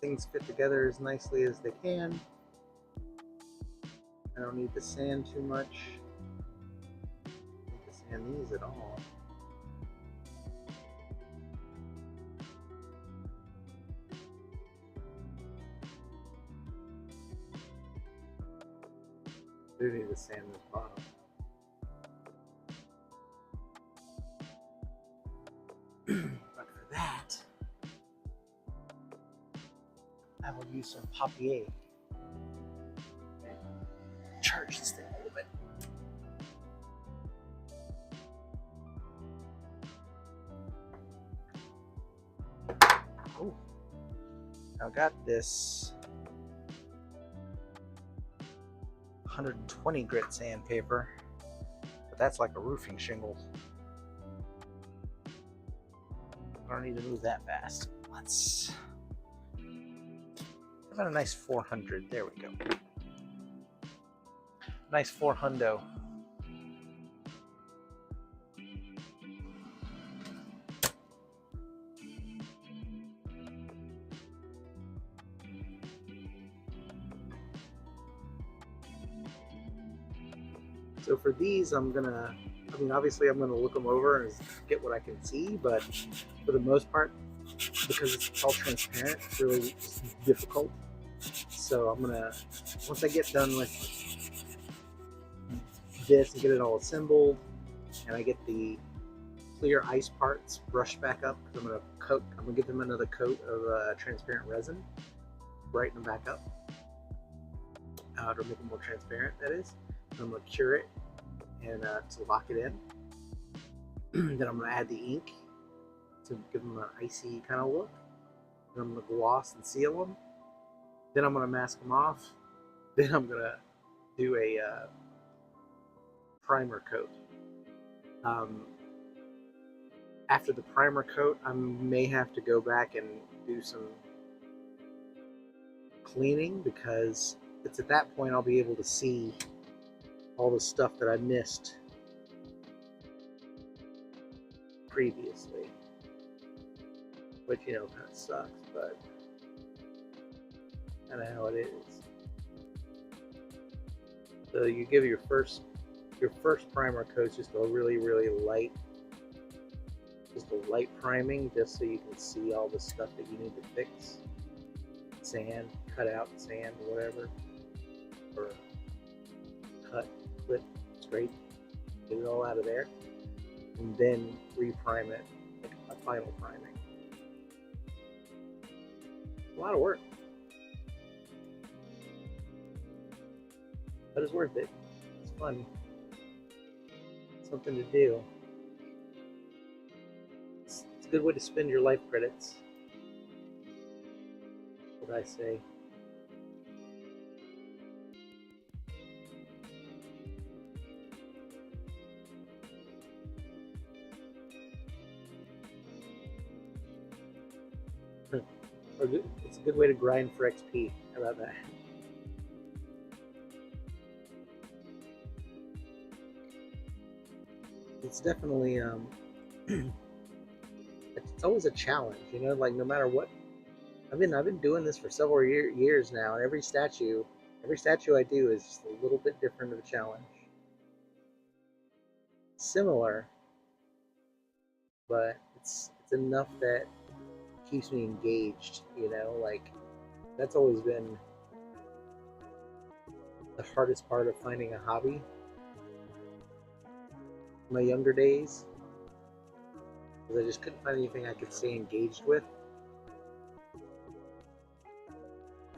things fit together as nicely as they can. I don't need to sand too much. I don't need to sand these at all. I do need to sand this bottom. But for that, I will use some papier and charge this thing a little bit. Oh, I got this 120 grit sandpaper, but that's like a roofing shingle. I don't need to move that fast. Let's how about a nice 400? There we go. Nice 400. So for these, I'm gonna mean, obviously I'm going to look them over and get what I can see, but for the most part, because it's all transparent, it's really difficult. So I'm going to, once I get done with this and get it all assembled, and I get the clear ice parts brushed back up, because I'm going to give them another coat of transparent resin, brighten them back up, to make them more transparent, that is. And I'm going to cure it and to lock it in. Then I'm going to add the ink to give them an icy kind of look. Then I'm going to gloss and seal them. Then I'm going to mask them off. Then I'm going to do a primer coat. After the primer coat, I may have to go back and do some cleaning, because it's at that point I'll be able to see all the stuff that I missed previously, which, you know, kind of sucks, but kind of how it is. So you give your first primer coat just a really light, just a light priming, just so you can see all the stuff that you need to fix. Sand, cut out sand, whatever, or cut, flip, straight, get it all out of there, and then reprime it, like a final priming. A lot of work, but it's worth it. It's fun, something to do. It's a good way to spend your life credits, what I say. It's a good way to grind for XP. How about that? It's definitely it's always a challenge, you know. Like, no matter what, I've been doing this for several years now, and every statue I do is just a little bit different of a challenge. Similar, but it's enough that keeps me engaged, you know. Like, that's always been the hardest part of finding a hobby in my younger days, because I just couldn't find anything I could stay engaged with.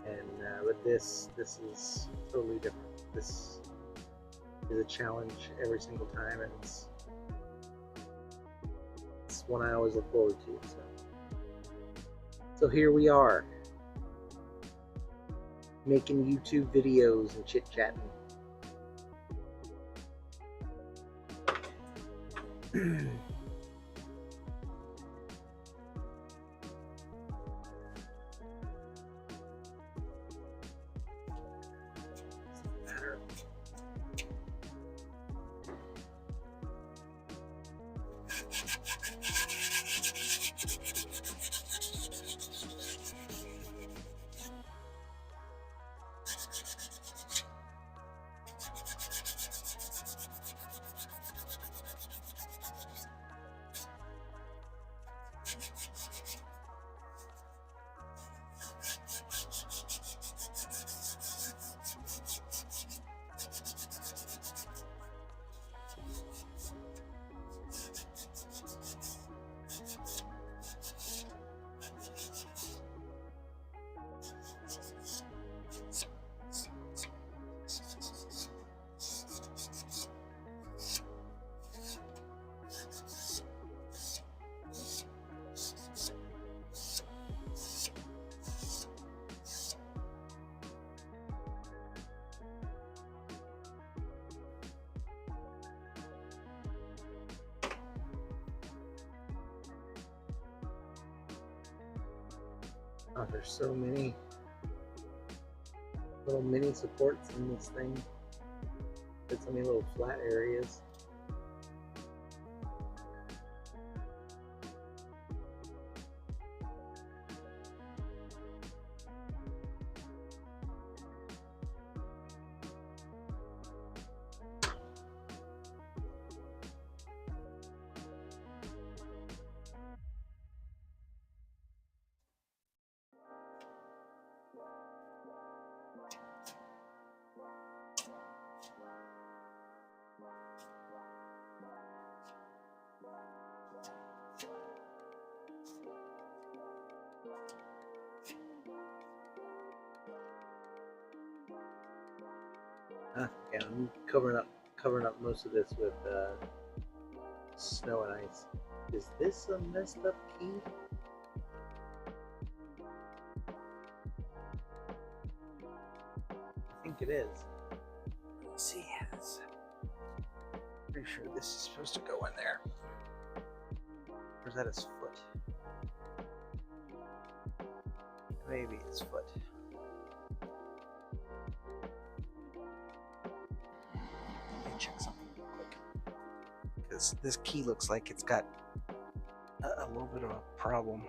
And with this is totally different. This is a challenge every single time, and it's one I always look forward to. So here we are, making YouTube videos and chit-chatting. Oh, there's so many little mini supports in this thing. There's so many little flat areas. Okay, I'm covering up most of this with snow and ice. Is this a messed up key? I think it is. Let me see. Pretty sure this is supposed to go in there. Or is that his foot? Maybe his foot. Let me check something real quick. Because this key looks like it's got a little bit of a problem.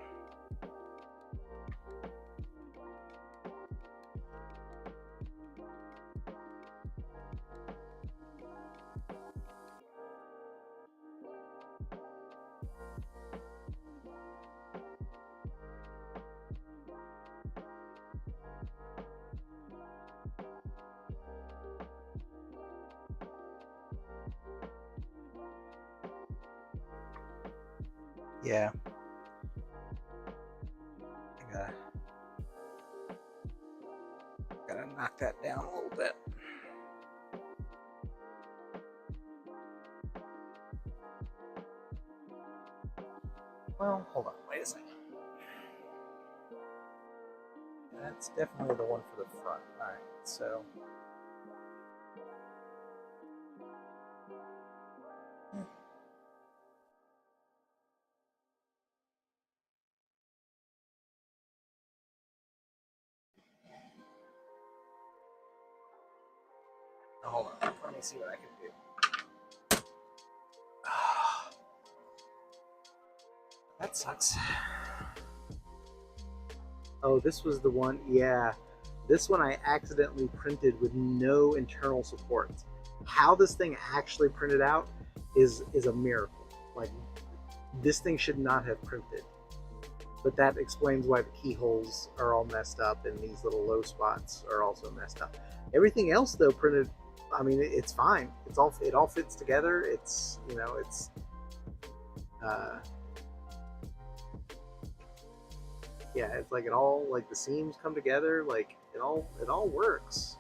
Yeah. I gotta knock that down a little bit. Well, hold on, wait a second. That's definitely the one for the front. Alright, so hold on, let me see what I can do. That sucks. Oh, this was the one. Yeah, this one I accidentally printed with no internal supports. How this thing actually printed out is a miracle. Like, this thing should not have printed. But that explains why the keyholes are all messed up and these little low spots are also messed up. Everything else though printed, I mean, it's fine. It all fits together. It's, you know, it's yeah, it's like it all, like the seams come together, like it all works.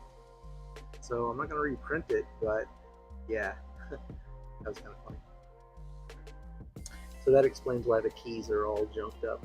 So I'm not gonna reprint it, but yeah, that was kind of funny. So that explains why the keys are all junked up.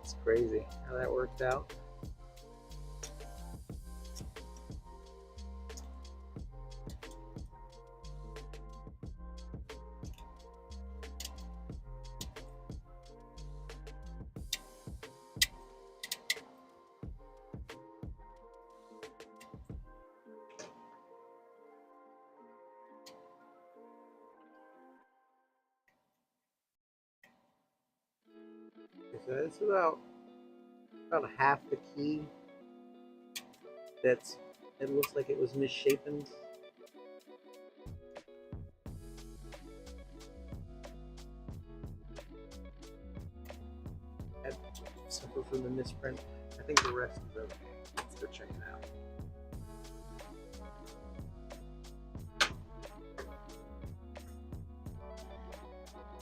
It's crazy how that worked out. So it's about half the key it looks like it was misshapen. That suffered from the misprint. I think the rest is okay. Let's go check it out.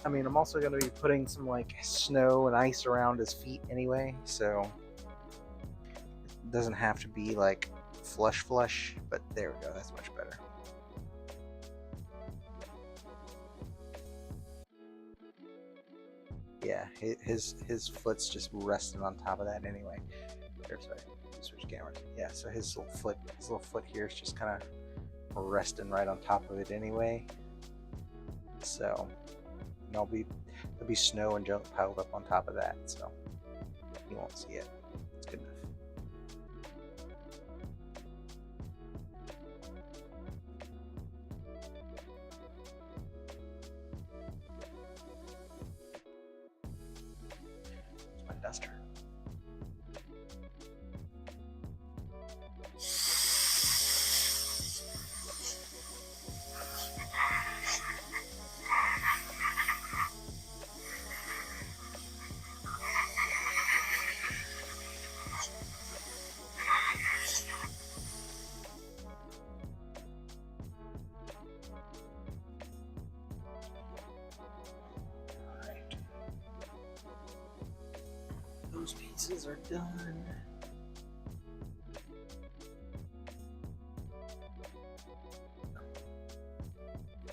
I mean, I'm also going to be putting some like snow and ice around his feet anyway, so it doesn't have to be like flush, but there we go, that's much better. Yeah, his foot's just resting on top of that anyway. There, sorry, switch cameras. Yeah, so his little foot here is just kind of resting right on top of it anyway. So, and there'll be snow and junk piled up on top of that, so you won't see it. It's good enough. It's my duster. Alright. Those pieces are done.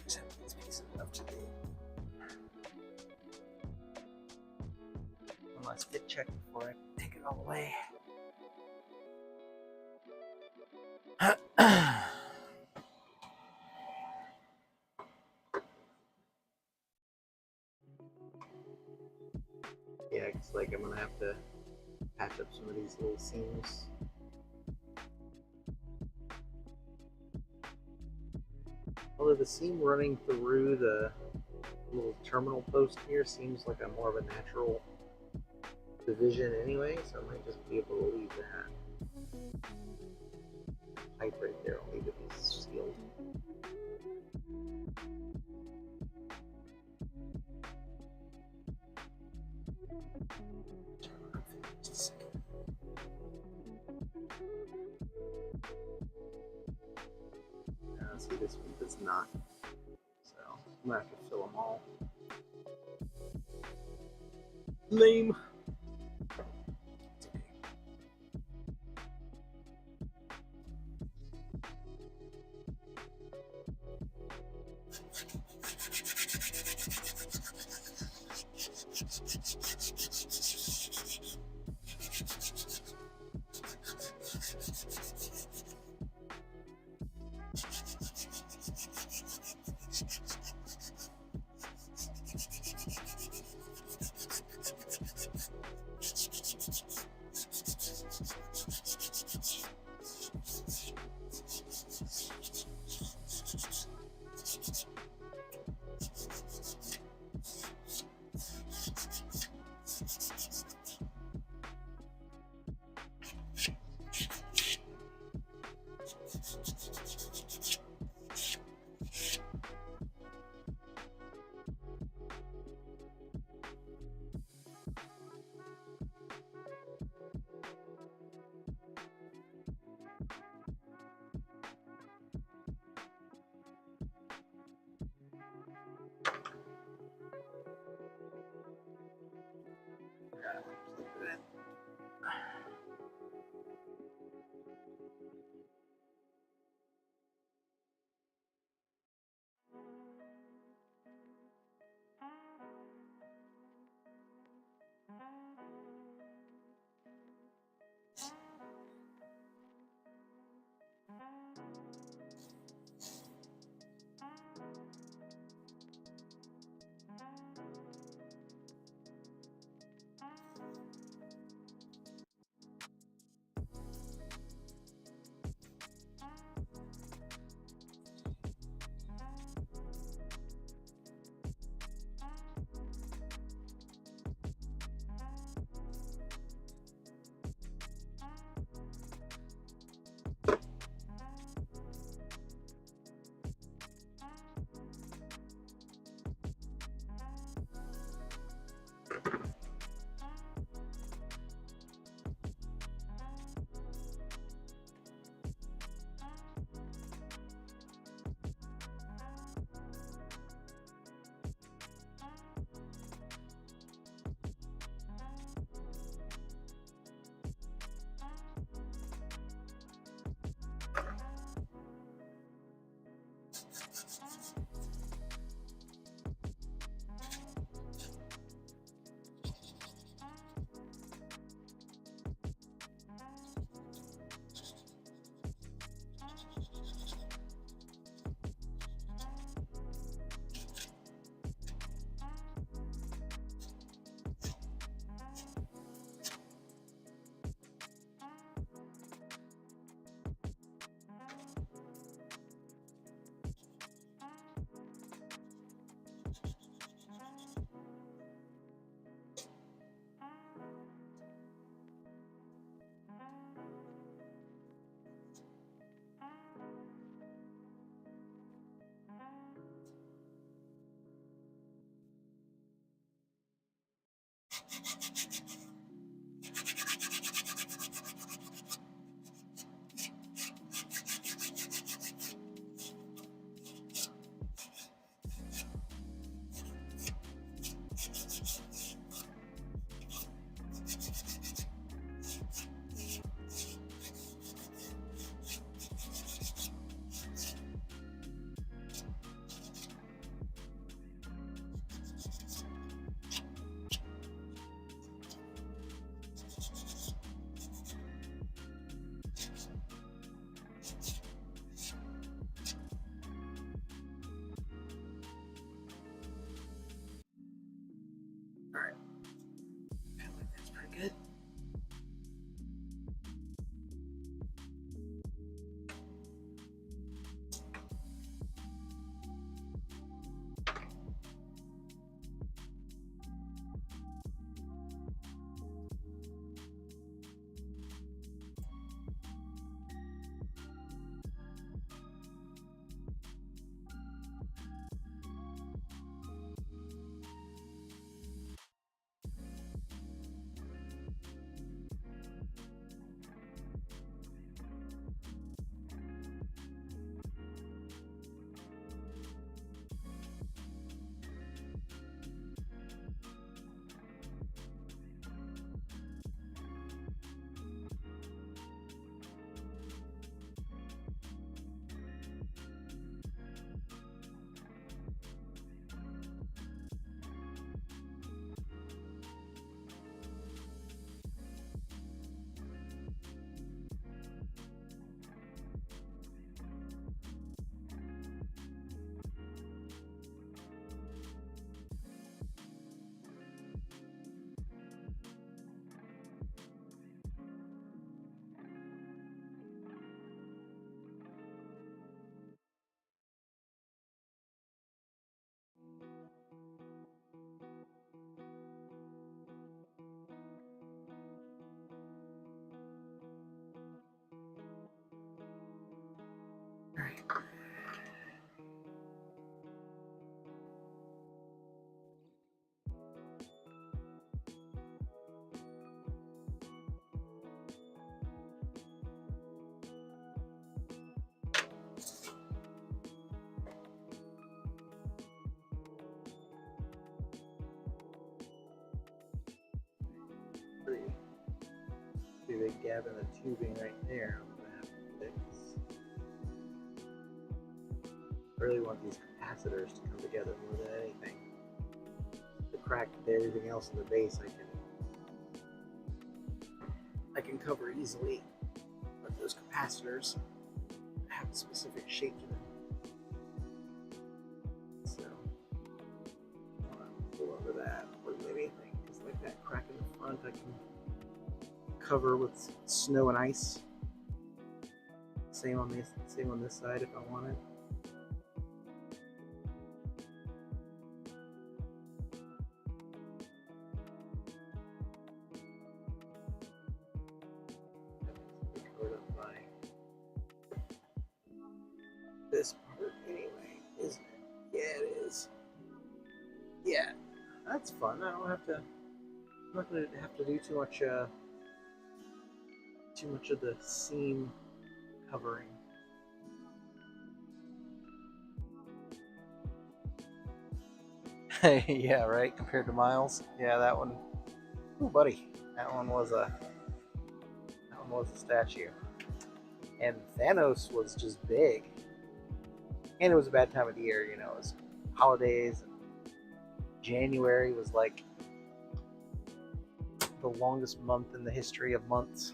Except these pieces up to do one last fit check before I take it all away. Yeah, it's like I'm gonna have to patch up some of these little seams. Although the seam running through the little terminal post here seems like a more of a natural division anyway, so I might just be able to leave that pipe right there. I'll leave it be sealed. Just a second. See, this one does not, so I'm gonna have to fill them all. Lame. It's okay. Alright. I feel like that's pretty good. Alright. Pretty big gap in the tubing right there. I'm gonna have to fix. I really want these capacitors to come together more than anything. The crack with everything else in the base I can cover easily, but those capacitors have a specific shape to them. So I want to pull over that more than anything, because like that crack in the front I can cover with snow and ice. Same on this side if I want it. This part anyway, isn't it? Yeah, it is. Yeah, that's fun. I don't have to. I'm not going to have to do too much of the seam covering. Yeah, right. Compared to Miles, yeah, that one. Ooh, buddy, that one was a statue. And Thanos was just big. And it was a bad time of the year, you know, it was holidays. January was like the longest month in the history of months.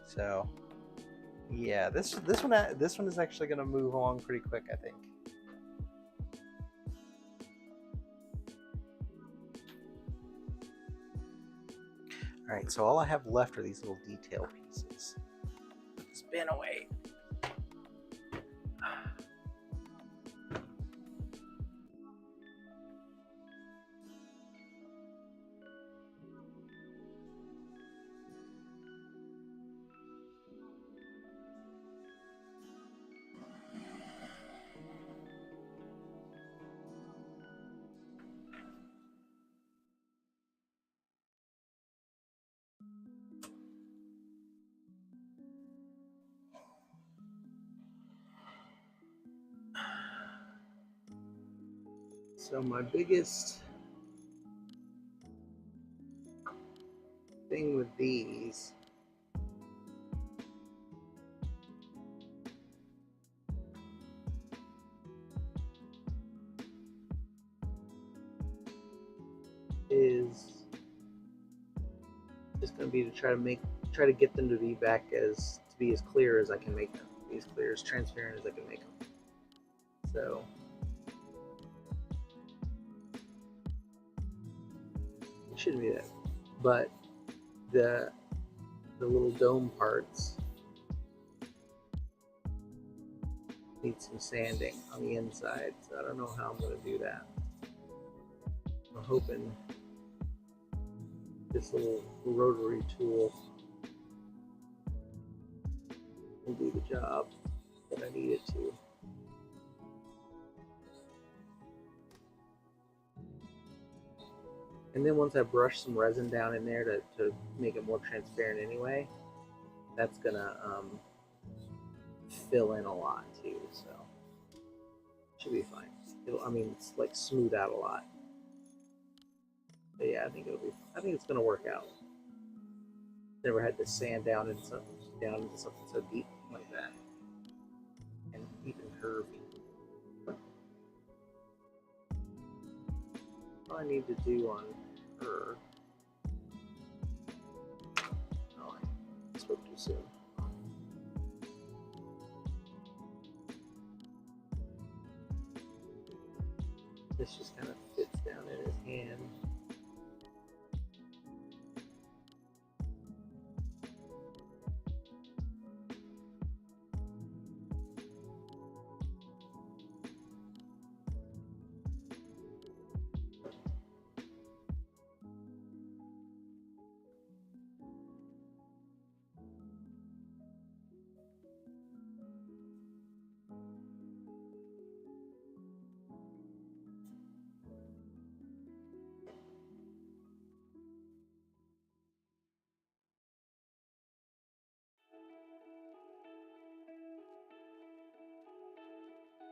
So, yeah, this one is actually going to move along pretty quick, I think. All right, so all I have left are these little detail pieces. Put this bin away. So my biggest thing with these is just going to be to try to get them to be as clear as I can make them, be as clear, as transparent as I can make them. So it shouldn't be that, but the little dome parts need some sanding on the inside, so I don't know how I'm going to do that. I'm hoping this little rotary tool will do the job that I need it to. And then once I brush some resin down in there to make it more transparent anyway, that's gonna fill in a lot too, so should be fine. It's like smooth out a lot. But yeah, I think it's gonna work out. Never had to sand down into something so deep like that, and even curvy. All I need to do on her. Oh, I spoke too soon. This just kind of fits down in his hand.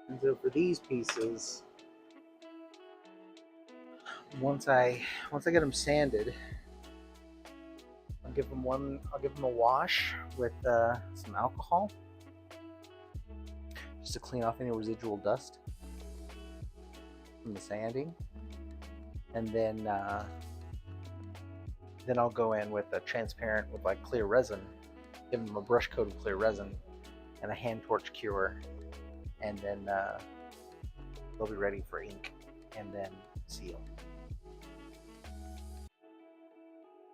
And so for these pieces, once I get them sanded, I'll give them a wash with some alcohol, just to clean off any residual dust from the sanding, and then I'll go in with a transparent with like clear resin, give them a brush coat of clear resin and a hand torch cure, and then they'll be ready for ink and then seal.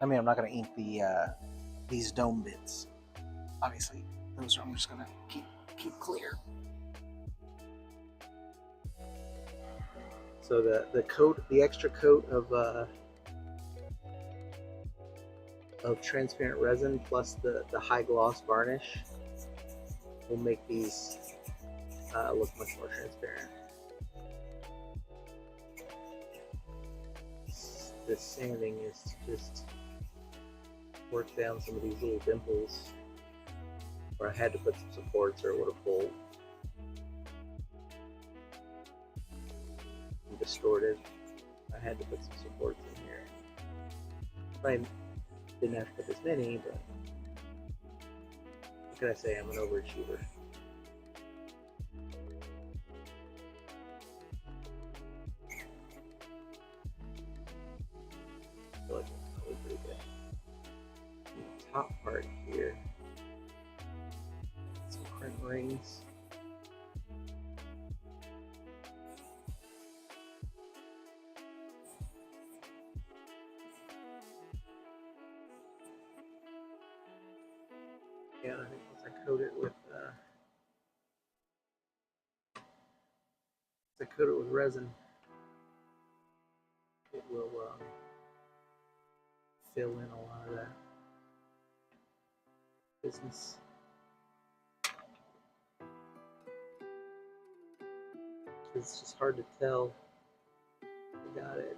I'm not going to ink these dome bits. Obviously, those I'm just going to keep clear. So the extra coat of transparent resin plus the high gloss varnish will make these look much more transparent. This sanding is to just work down some of these little dimples where I had to put some supports or it would have pulled and distorted. I had to put some supports in here. I didn't have to put this many, but what can I say? I'm an overachiever. I feel like it's probably pretty good. The top part here, some print rings. Yeah, I think once I coat it with resin, it will fill in a lot of that business. It's just hard to tell. I got it.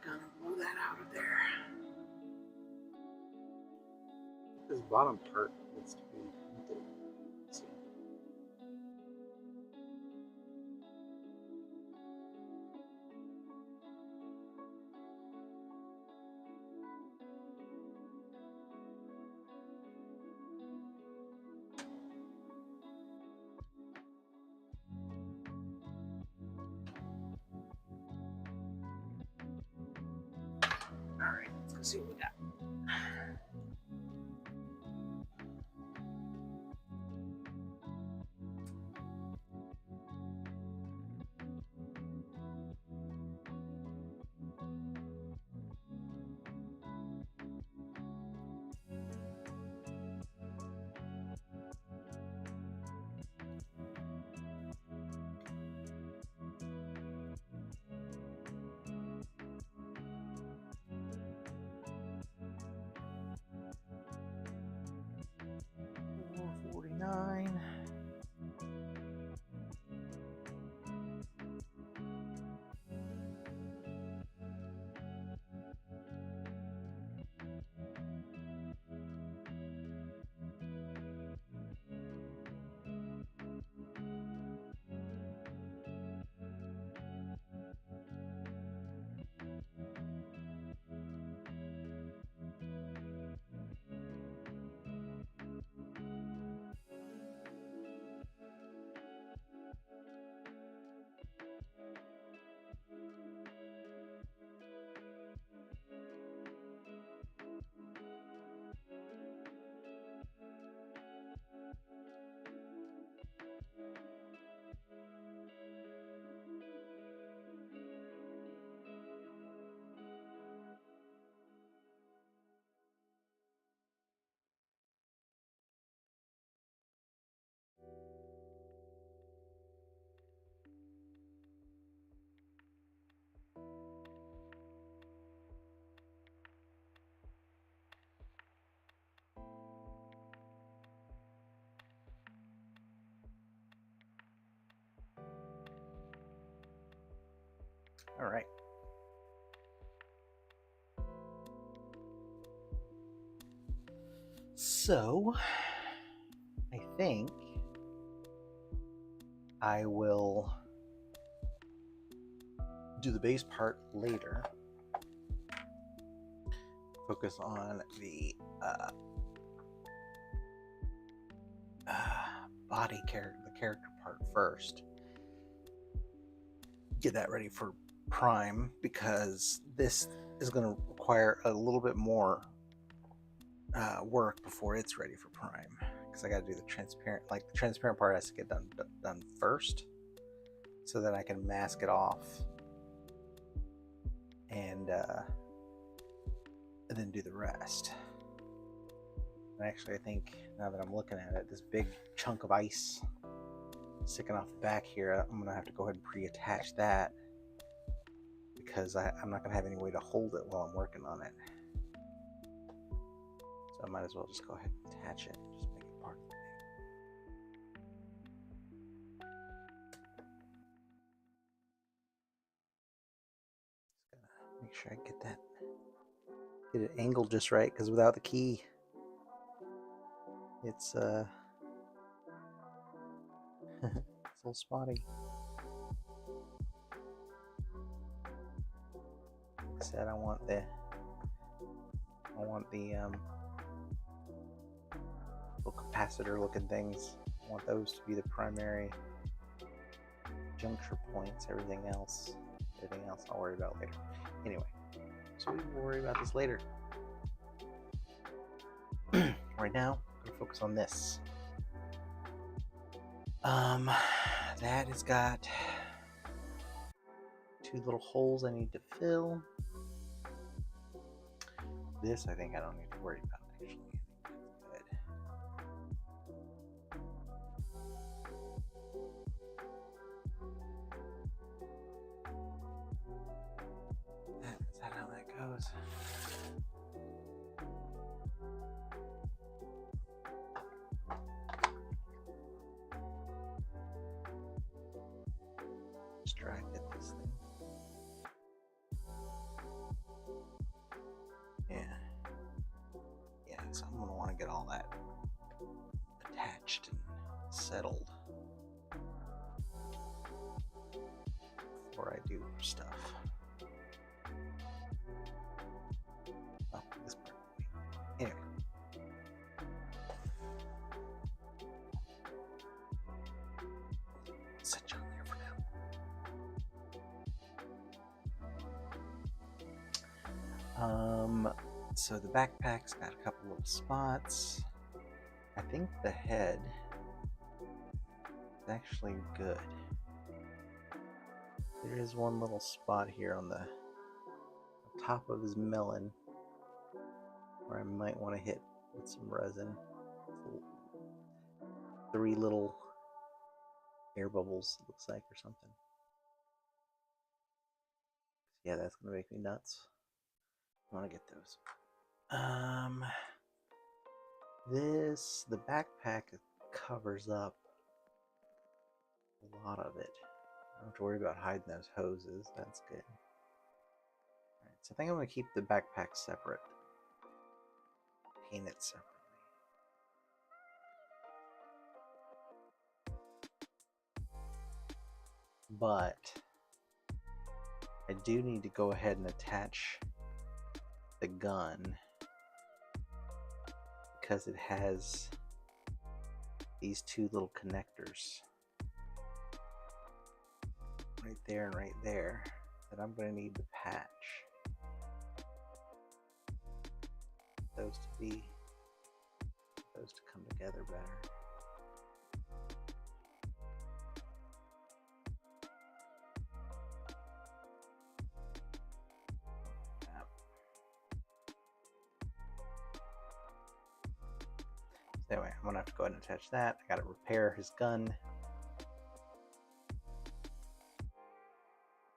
gonna blow that out of there. This bottom part needs to be painted. Let's see. All right, let's go see what we got. $4.49. All right. So, I think I will do the base part later. Focus on the body character, the character part first. Get that ready for Prime, because this is going to require a little bit more work before it's ready for Prime, because I got to do the transparent, like the transparent part has to get done first, so that I can mask it off and then do the rest. And actually, I think now that I'm looking at it, this big chunk of ice sticking off the back here, I'm gonna have to go ahead and pre-attach that, because I'm not gonna have any way to hold it while I'm working on it. So I might as well just go ahead and attach it and just make it part of the thing. Just gotta make sure I get it angled just right, because without the key, it's it's a little spotty. Like I said, I want the little capacitor looking things. I want those to be the primary juncture points. Everything else I'll worry about later. Anyway, so we will worry about this later. Right now, I'm gonna focus on this. That has got 2 little holes I need to fill. This I think I don't need to worry about, actually. Good. Is that how that goes? Distracted this thing. get all that attached and settled before I do stuff. Oh, this part. Anyway. Set you there for now. So the backpack's got a couple little spots. I think the head is actually good. There is one little spot here on the top of his melon where I might want to hit with some resin. 3 little air bubbles, it looks like, or something. Yeah, that's gonna make me nuts. I want to get those. The backpack covers up a lot of it. I don't have to worry about hiding those hoses. That's good. Alright, so I think I'm going to keep the backpack separate. Paint it separately. But I do need to go ahead and attach the gun because it has these 2 little connectors right there and right there that I'm going to need to patch those to come together better. Anyway, I'm gonna have to go ahead and attach that. I gotta repair his gun.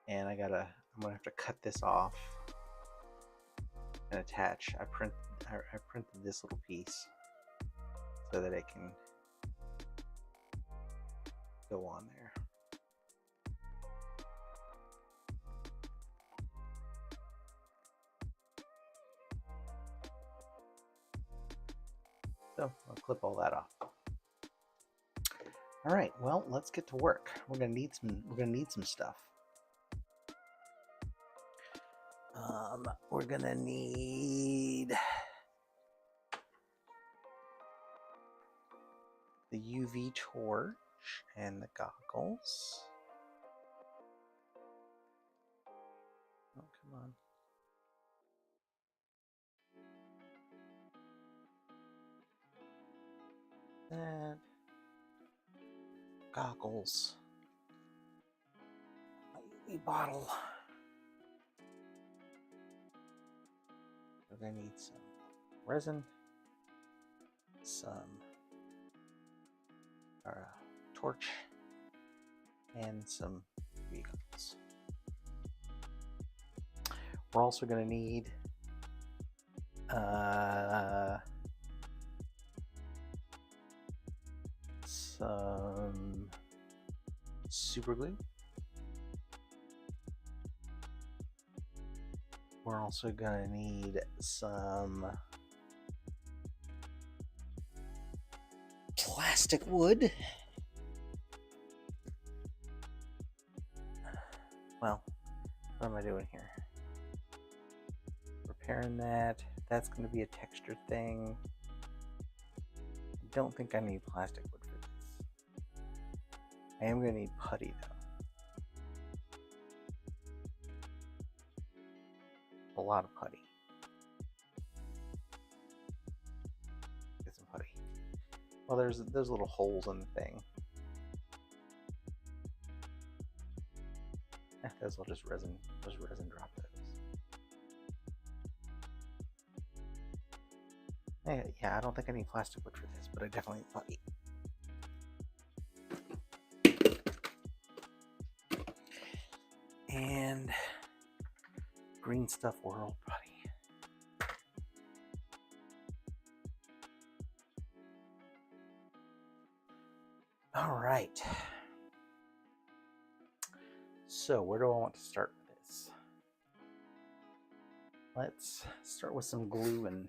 And I'm gonna have to cut this off and attach. I printed this little piece so that it can go on there. So I'll clip all that off. All right, well, let's get to work. We're gonna need some stuff. We're gonna need the UV torch and the goggles. Oh, come on. That. Goggles. My UV bottle. We're gonna need some resin, some torch, and some UV goggles. We're also gonna need some super glue. We're also gonna need some plastic wood. Well, what am I doing here? Repairing that. That's going to be a texture thing. I don't think I need plastic wood for this. I am going to need putty though. A lot of putty. Get some putty. Well, there's little holes in the thing. Those will just resin drop those. Yeah, I don't think I need plastic wood for this, but I definitely need putty. And Green Stuff World putty. All right. So where do I want to start with this? Let's start with some glue and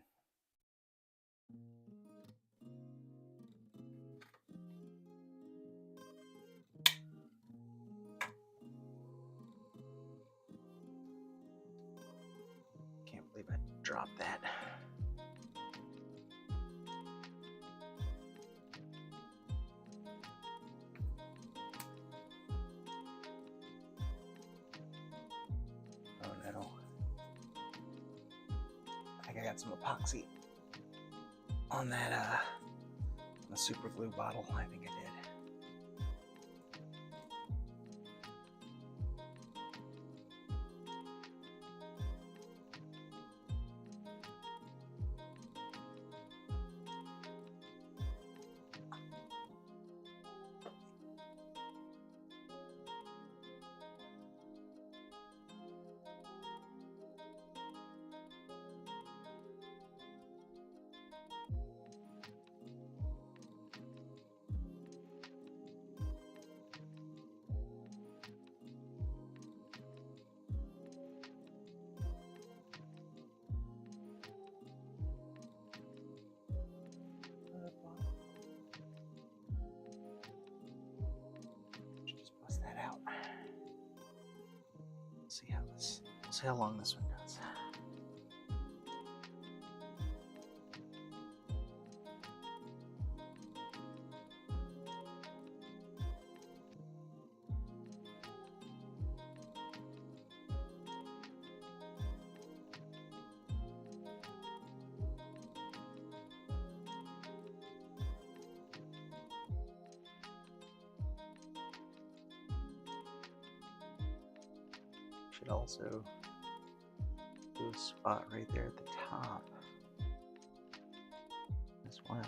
believe I dropped that. Oh no. I think I got some epoxy on that on the super glue bottle. I think I did. Just bust that out. We'll see how long this one goes. Should also do a spot right there at the top as well.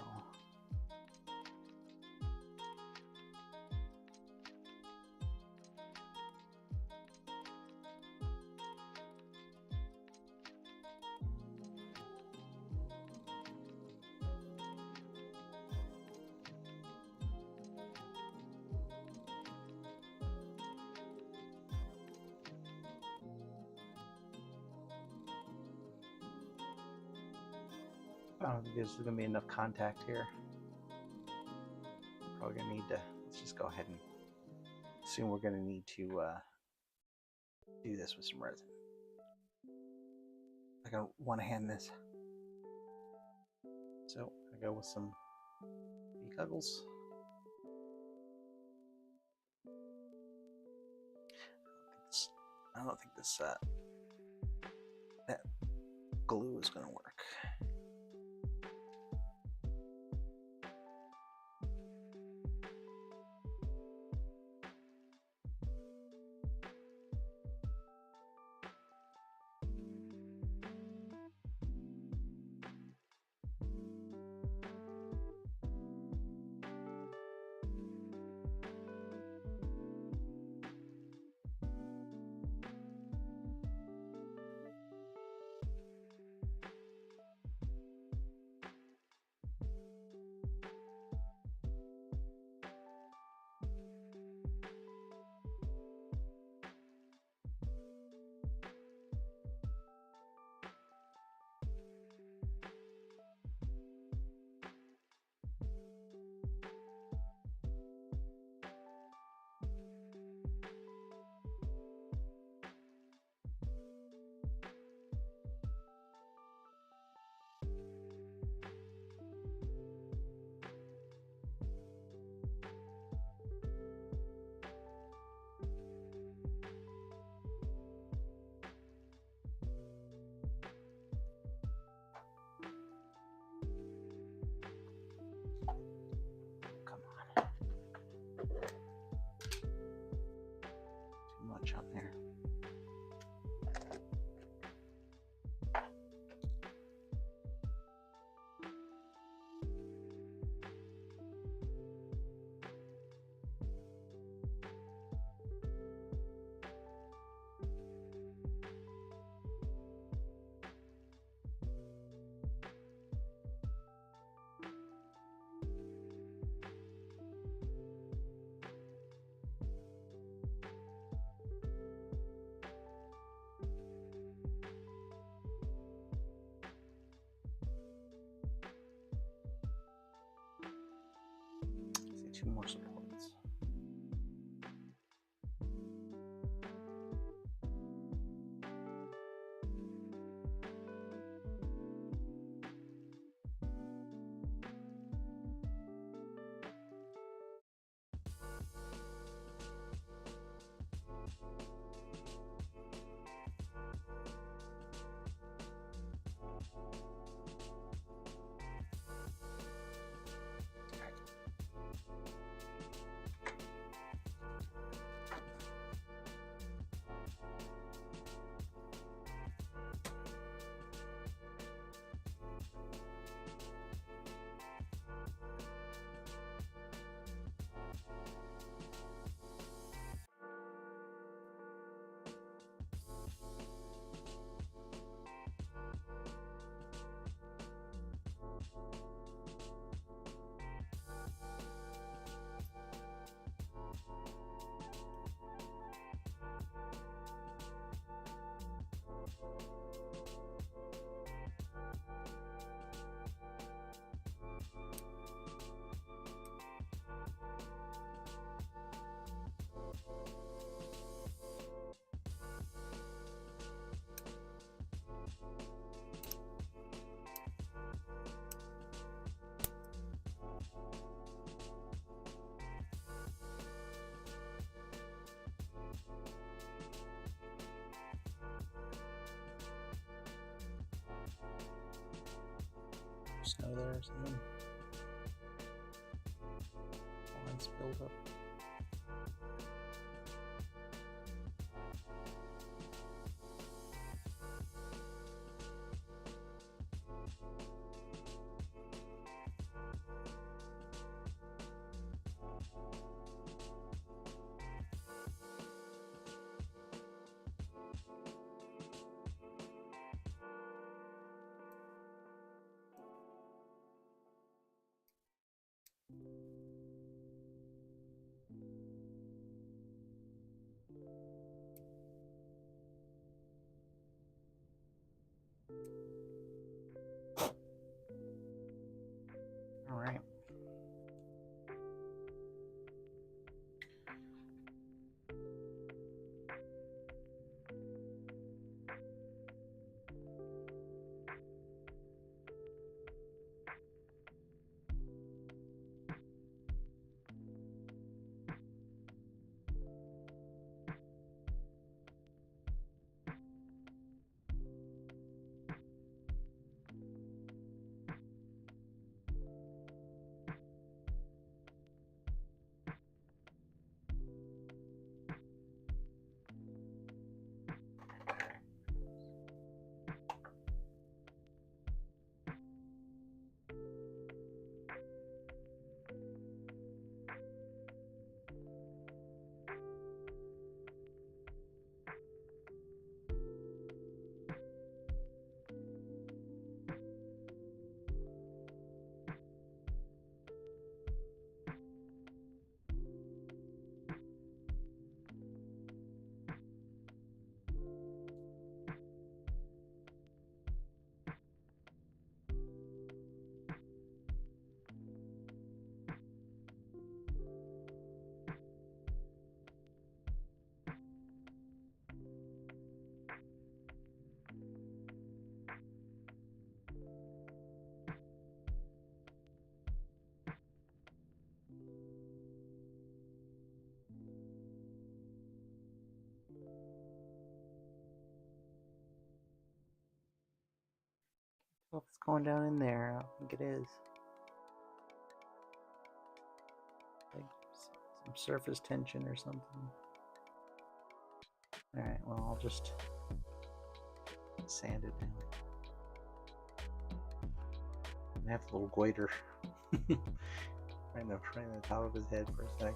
I don't think there's going to be enough contact here. Probably going to need to, let's just go ahead and assume we're going to need to do this with some resin. I don't want to hand this. So I go with some Cuggles. I don't think this that glue is going to work. On there. Two more supports. snow there or something. All spilled up. All right. Well, if it's going down in there, I think it is. Like some surface tension or something. Alright, well, I'll just sand it down. I have a little goiter right in the top of his head for a sec.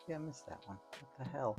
Yeah, I missed that one. What the hell?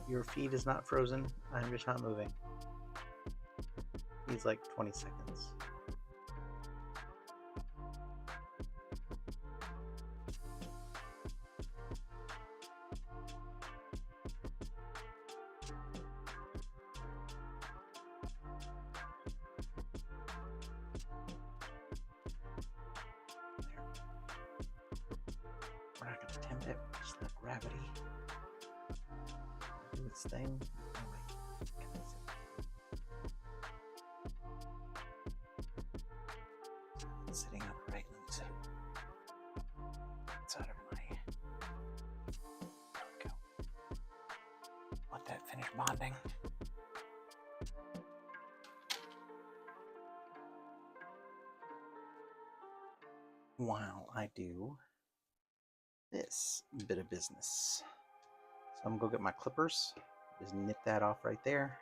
your feed is not frozen. I'm just not moving. He's like 20 seconds. We're not going to attempt it. Just let gravity do its thing. Oh, wait. Can I see? It's sitting upright. Let me see. It's out of my. There we go. Let that finish bonding. While I do this bit of business. So I'm gonna go get my clippers, just nip that off right there,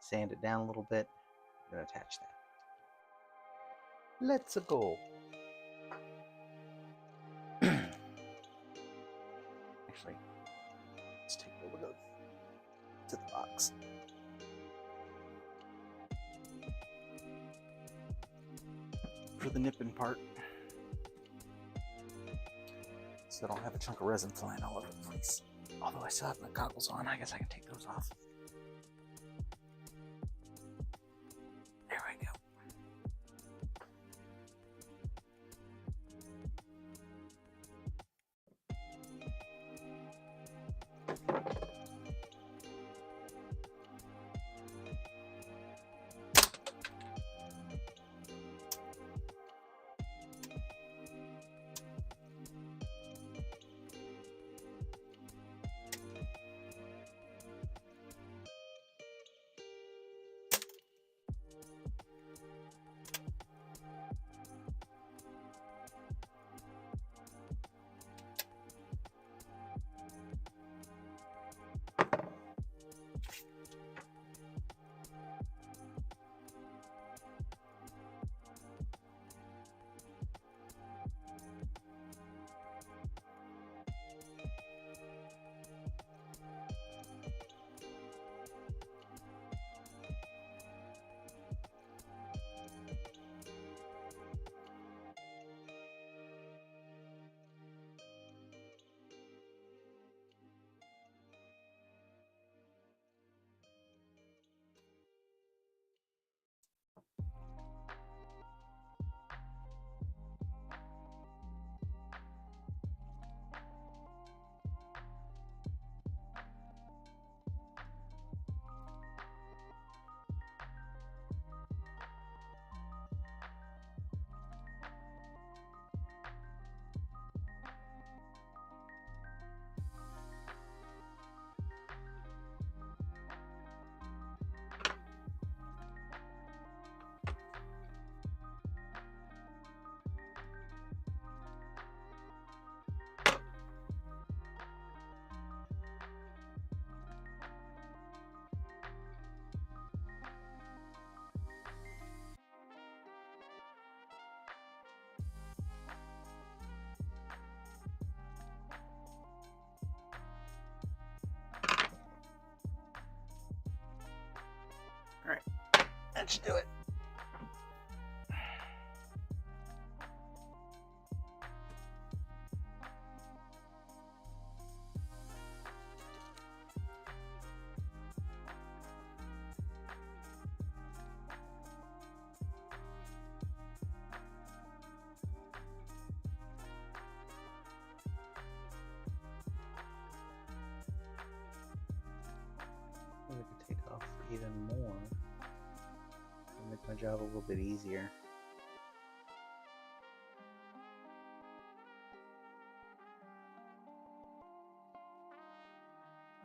sand it down a little bit, I'm gonna attach that. Let's go. Actually, let's take a little bit to the box. For the nipping part. So I don't have a chunk of resin flying all over the place. Although I still have my goggles on, I guess I can take those off. There we go. Alright, that should do it. We can take off even more and make my job a little bit easier.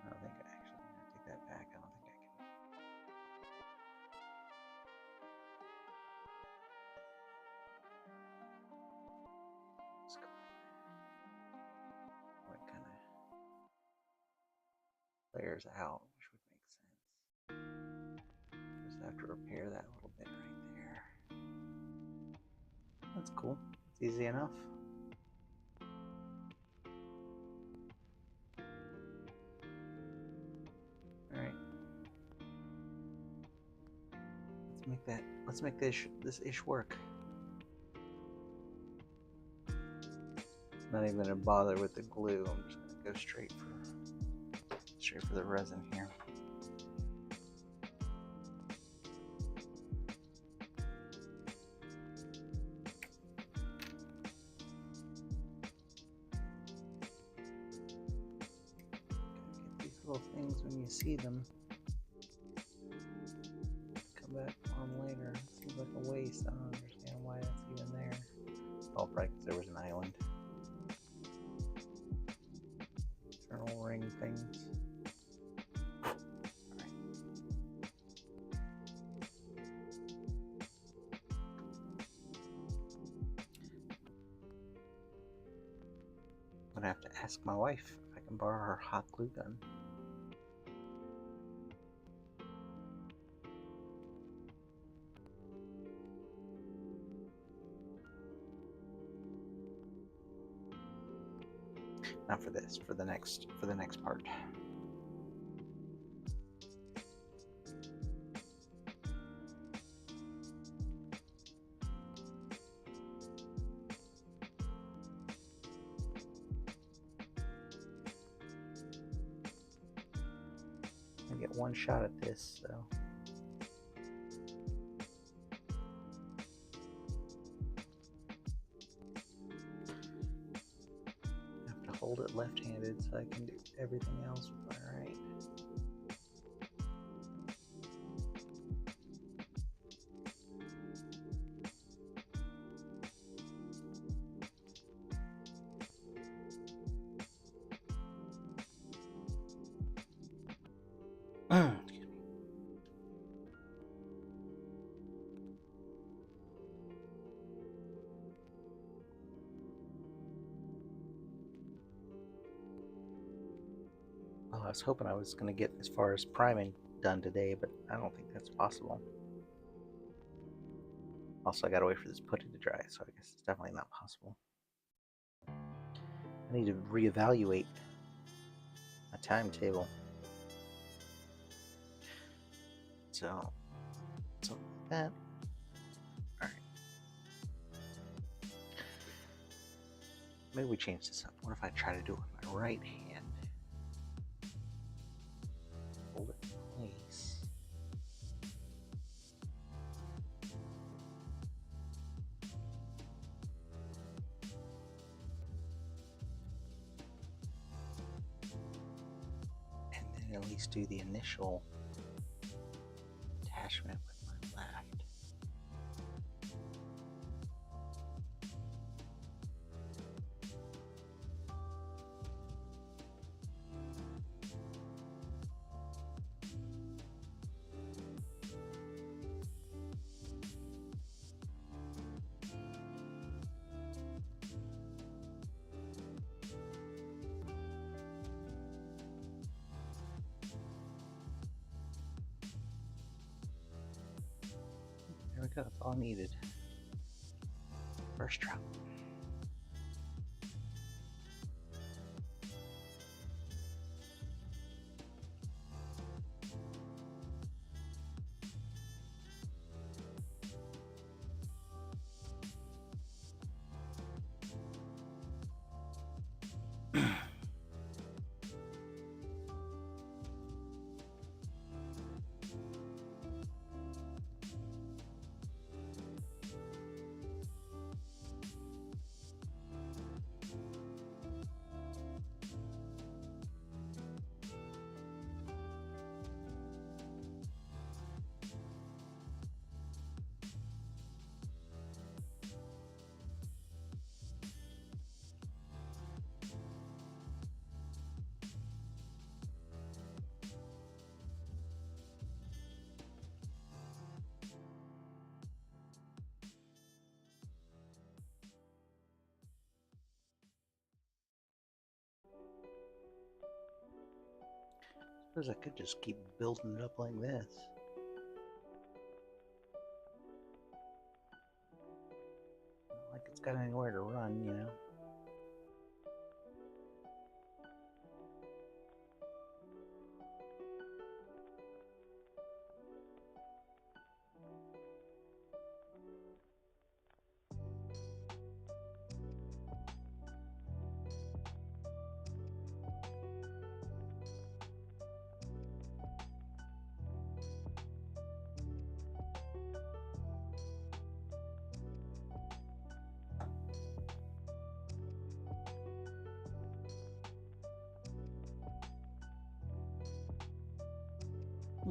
I don't think I actually I'm gonna take that back. I don't think I can. Let's go. What kind of layers out, which would make sense. Just have to repair that little bit right there. That's cool. It's easy enough. Let's make this ish work. Not even gonna bother with the glue. I'm just gonna go straight for the resin here. Get these little things when you see them. Come back on later. It seems like a waste. I don't understand why that's even there. Oh, right, because there was an island. Internal ring things. I'm gonna have to ask my wife if I can borrow her hot glue gun. Not for this, for the next part. I get one shot at this, so. I have to hold it left-handed so I can do everything else with my right. I was hoping I was going to get as far as priming done today, but I don't think that's possible. Also, I gotta wait for this putty to dry, so I guess it's definitely not possible. I need to reevaluate my timetable. So, something like that. Alright. Maybe we change this up. What if I try to do it with my right hand? Hold it in place. And then at least do the initial attachment with my left. There we go, that's all needed. First drop. Suppose I could just keep building it up like this. Not like it's got anywhere to run, you know.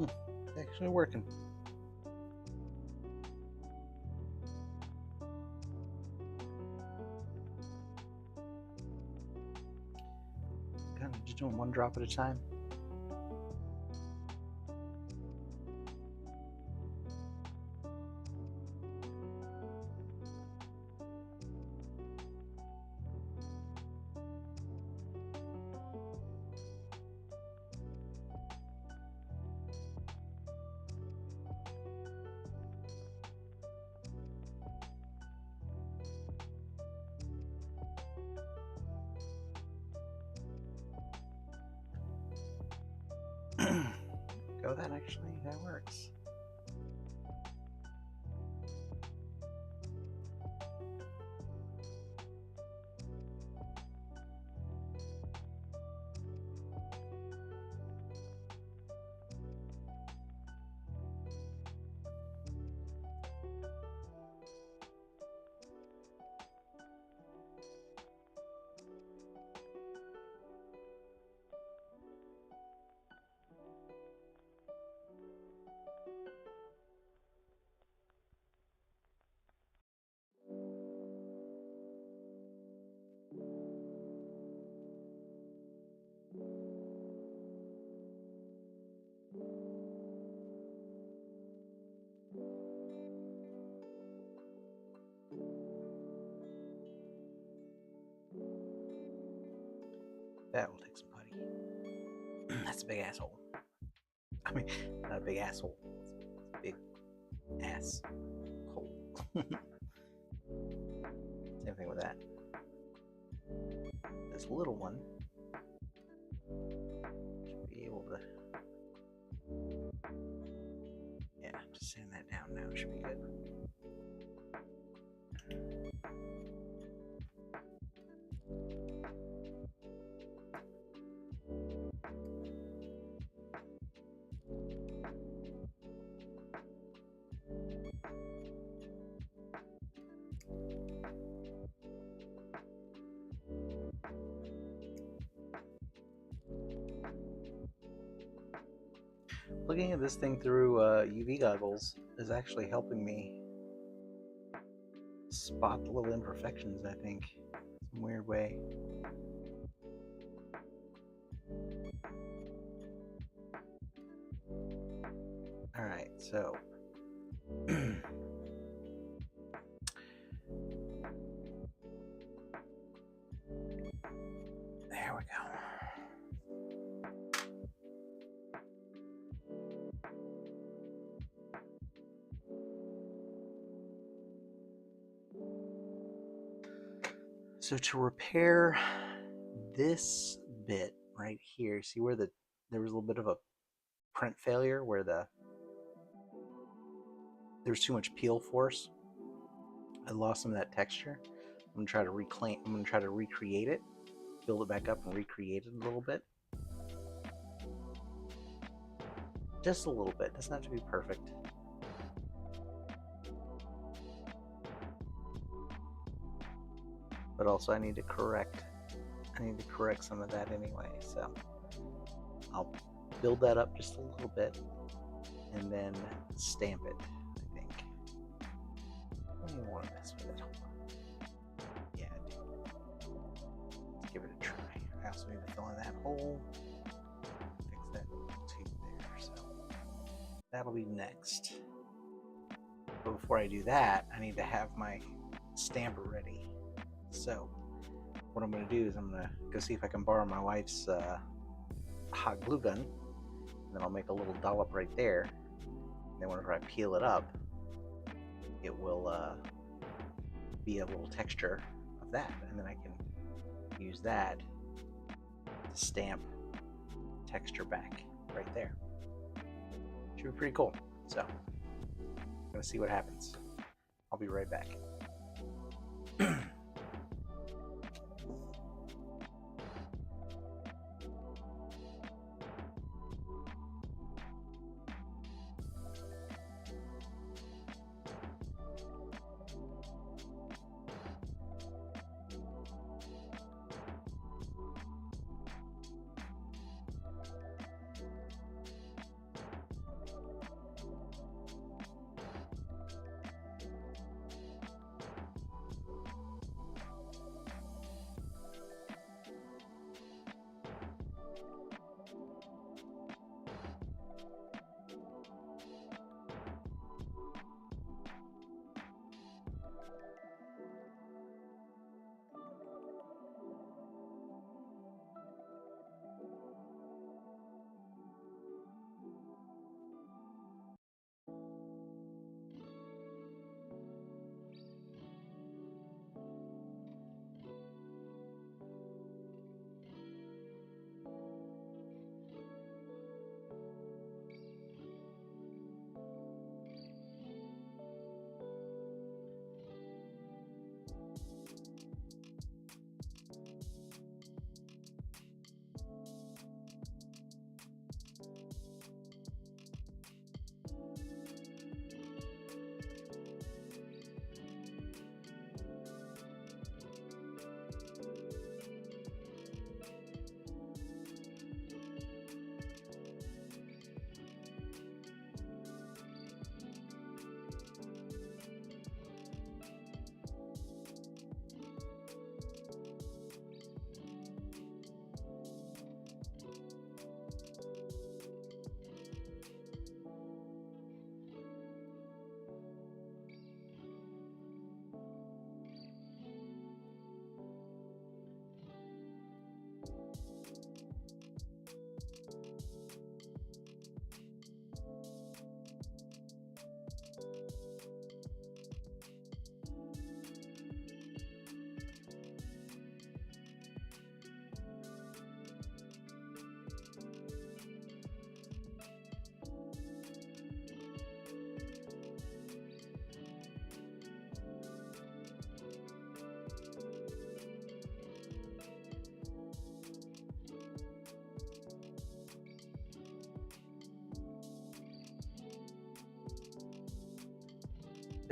It's actually working. Kind of just doing one drop at a time. Go, that works. That will take some putty. That's a big asshole. I mean, not a big asshole. It's a big ass hole. Same thing with that. This little one should be able to. Yeah, just sand that down now. Should be good. Looking at this thing through UV goggles is actually helping me spot the little imperfections, I think, some weird way. Alright, so there we go. So to repair this bit right here, see where there was a little bit of a print failure where there's too much peel force. I lost some of that texture. I'm gonna try to recreate it, build it back up and recreate it a little bit. Just a little bit. It doesn't have to be perfect. But also I need to correct some of that anyway, so I'll build that up just a little bit and then stamp it, I think. I don't even want to mess with it. Hold on. Yeah, I do. Let's give it a try. I also need to fill in that hole. Fix that tube there, so that'll be next. But before I do that, I need to have my stamper ready. So what I'm going to do is I'm going to go see if I can borrow my wife's hot glue gun, and then I'll make a little dollop right there, and then whenever I peel it up, it will be a little texture of that, and then I can use that to stamp texture back right there. Should be pretty cool. So I'm going to see what happens. I'll be right back.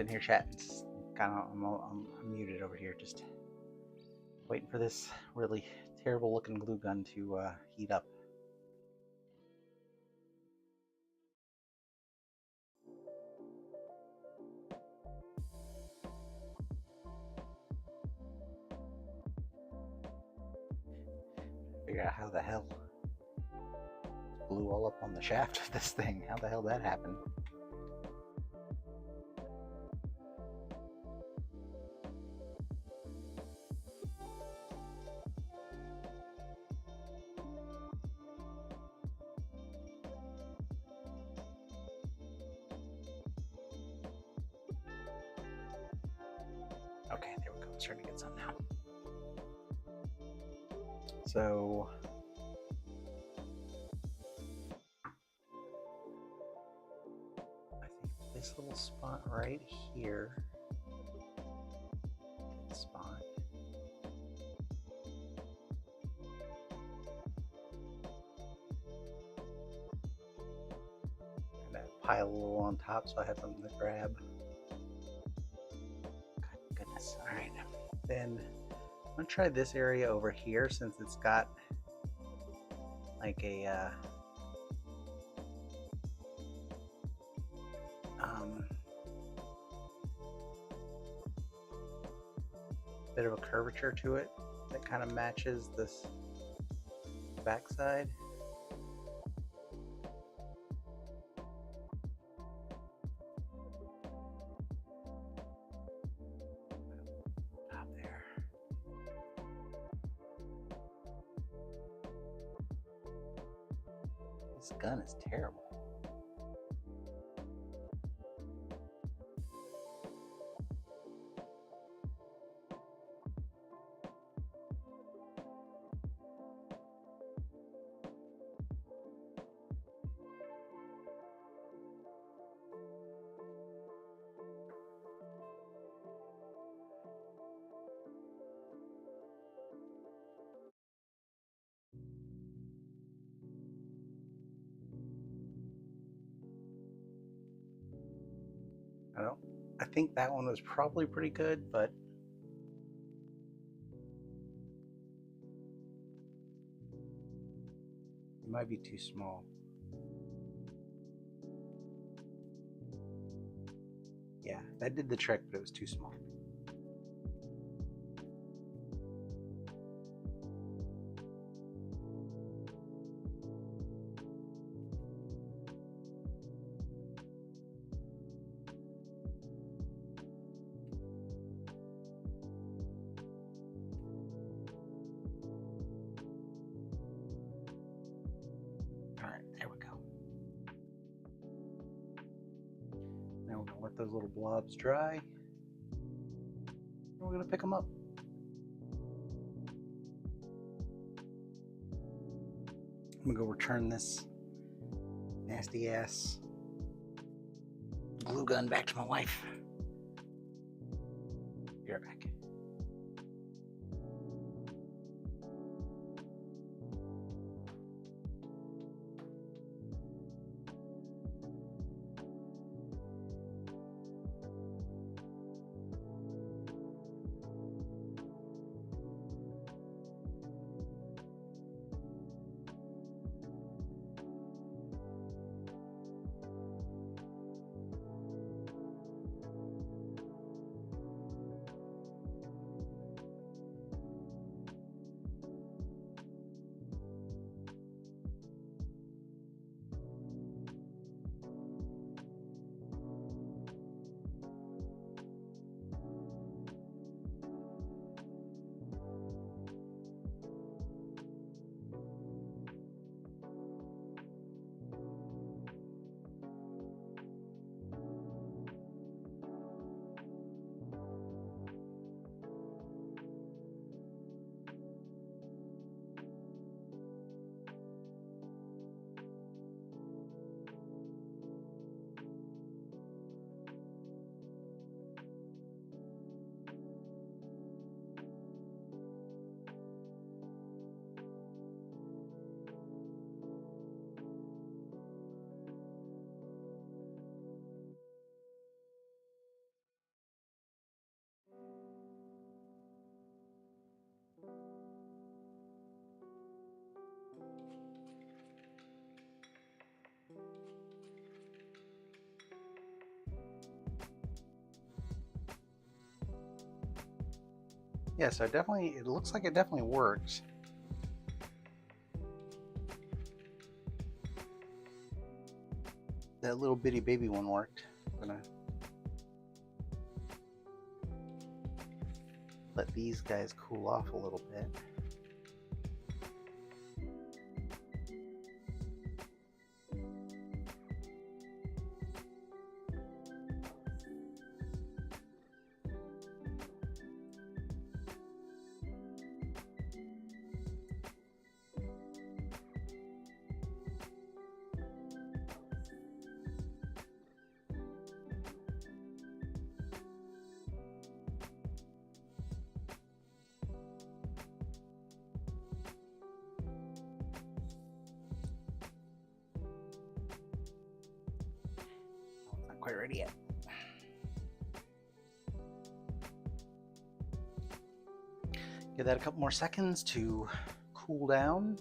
Sitting here chatting. Kind of, I'm muted over here, just waiting for this really terrible looking glue gun to heat up. Figure out how the hell glue all up on the shaft of this thing. How the hell that happened? Okay, there we go. I'm starting to get some now. So I think this little spot right here, good spot. And I pile a little on top so I have something to grab. God, goodness. All right. Then I'm gonna try this area over here since it's got like a bit of a curvature to it that kind of matches this backside. Up there. This gun is terrible. I think that one was probably pretty good, but it might be too small. Yeah, that did the trick, but it was too small. Let those little blobs dry. And we're going to pick them up. I'm going to go return this nasty ass glue gun back to my wife. Be right back. Yeah, so it looks like it definitely works. That little bitty baby one worked. I'm gonna let these guys cool off a little bit. Not quite ready yet. Give that a couple more seconds to cool down.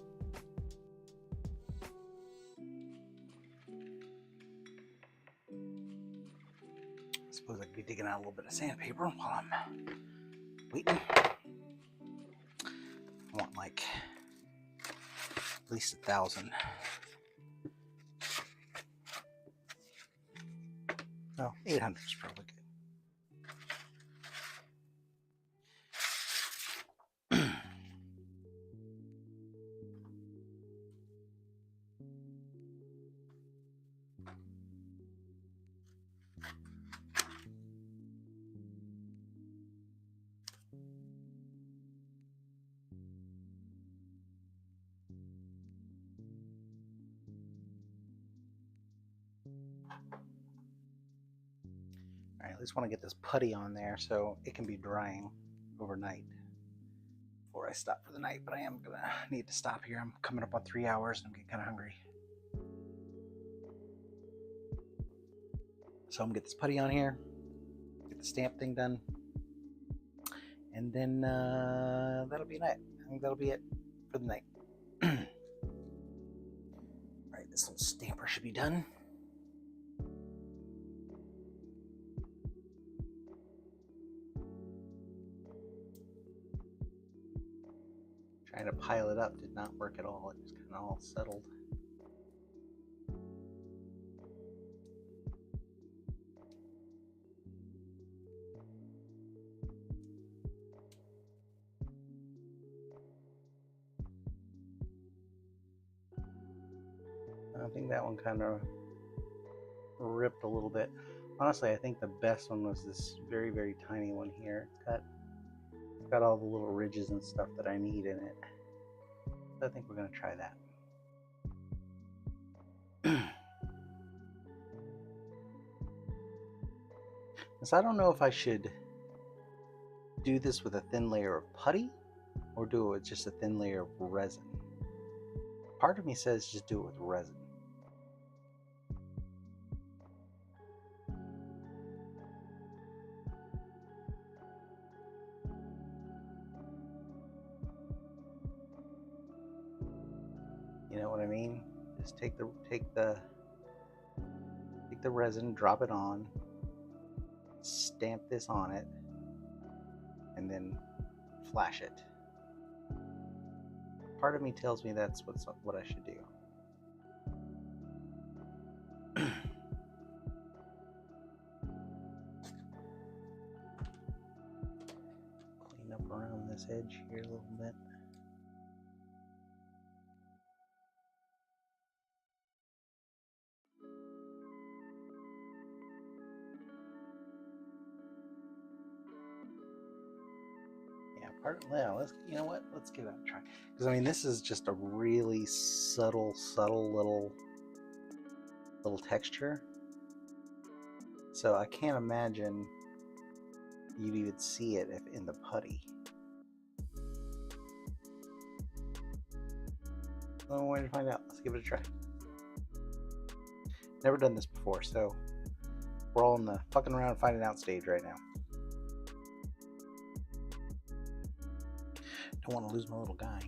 I suppose I could be digging out a little bit of sandpaper while I'm waiting. I want like at least 1,000. Oh, 800 is probably good. All right, I just want to get this putty on there so it can be drying overnight before I stop for the night, but I am gonna need to stop here. I'm coming up on 3 hours and I'm getting kind of hungry. So I'm gonna get this putty on here, get the stamp thing done, and then that'll be it. I think that'll be it for the night. All right, this little stamper should be done. Trying to pile it up did not work at all. It was kind of all settled. I think that one kind of ripped a little bit. Honestly, I think the best one was this very, very tiny one here. It's got all the little ridges and stuff that I need in it. So I think we're going to try that. So I don't know if I should do this with a thin layer of putty or do it with just a thin layer of resin. Part of me says just do it with resin. You know what I mean? Just take the resin, drop it on, stamp this on it, and then flash it. Part of me tells me that's what I should do. Clean up around this edge here a little bit. You know what? Let's give that a try. Because I mean, this is just a really subtle little texture. So I can't imagine you'd even see it if in the putty. Well, we're going to find out. Let's give it a try. Never done this before, so we're all in the fucking around finding out stage right now. Don't want to lose my little guy.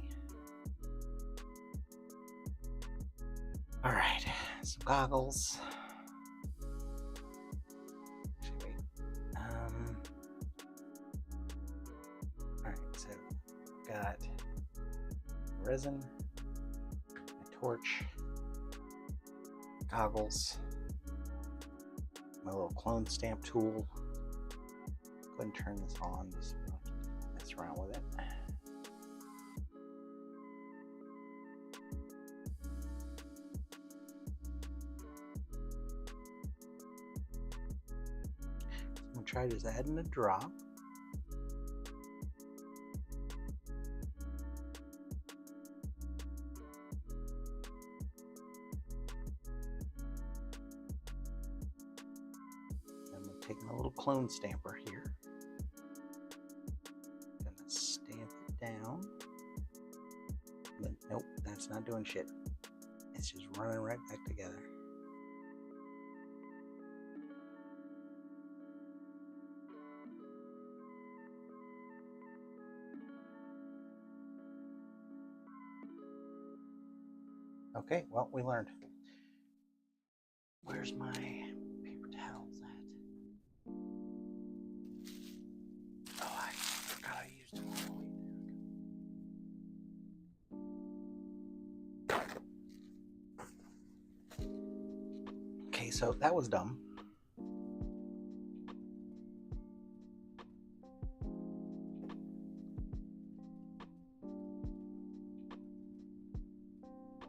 All right, some goggles. All right, resin, my torch, goggles, my little clone stamp tool. Go ahead and turn this on just so we don't mess around with it. I'm gonna try just adding a drop. Taking a little clone stamper here. Gonna stamp it down. But nope, that's not doing shit. It's just running right back together. Okay, well, we learned. Where's my paper towels at? Oh, I forgot I used them all. Okay, so that was dumb.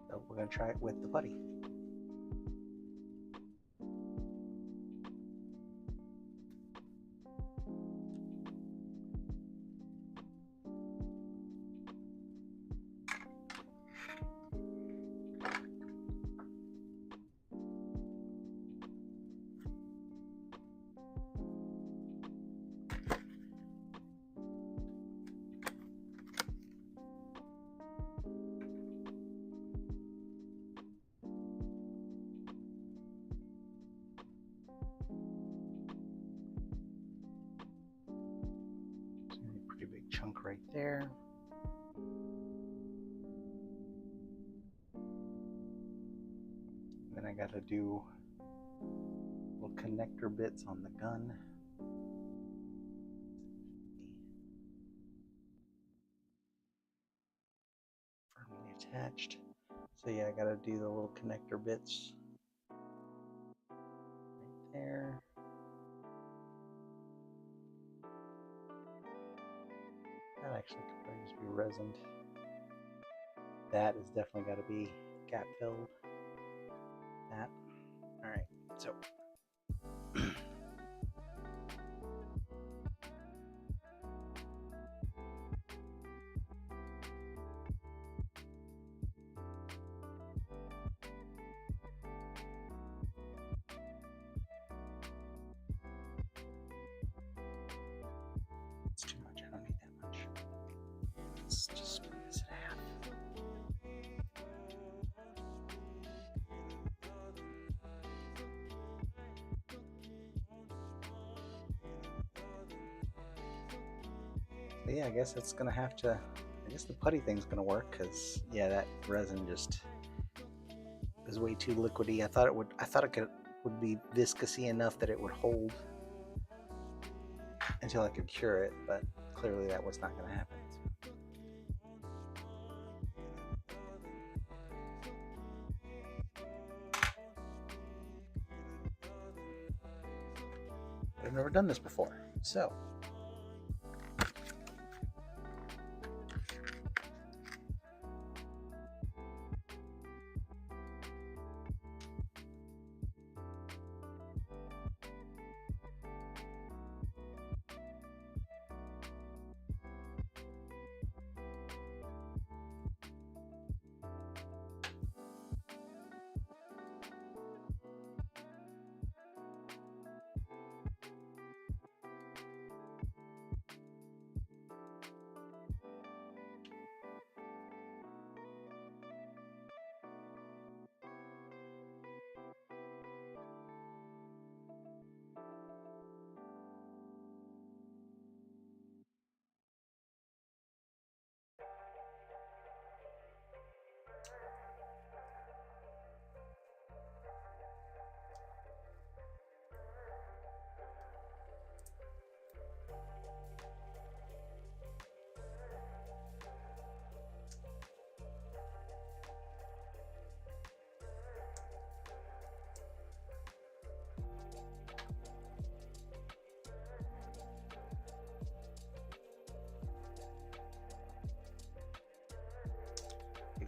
So we're gonna try it with the putty. Pretty big chunk right there. Then I gotta do little connector bits on the gun. Firmly attached. So yeah, I gotta do the little connector bits right there. That actually could probably just be resined. That is definitely got to be gap filled. That. All right. So. It's too much. I don't need that much. Let's just split this in half. So yeah, I guess it's gonna have to. I guess the putty thing's gonna work because yeah, that resin just is way too liquidy. I thought it would. I thought it would be viscousy enough that it would hold until I could cure it, but clearly that was not going to happen. I've never done this before, so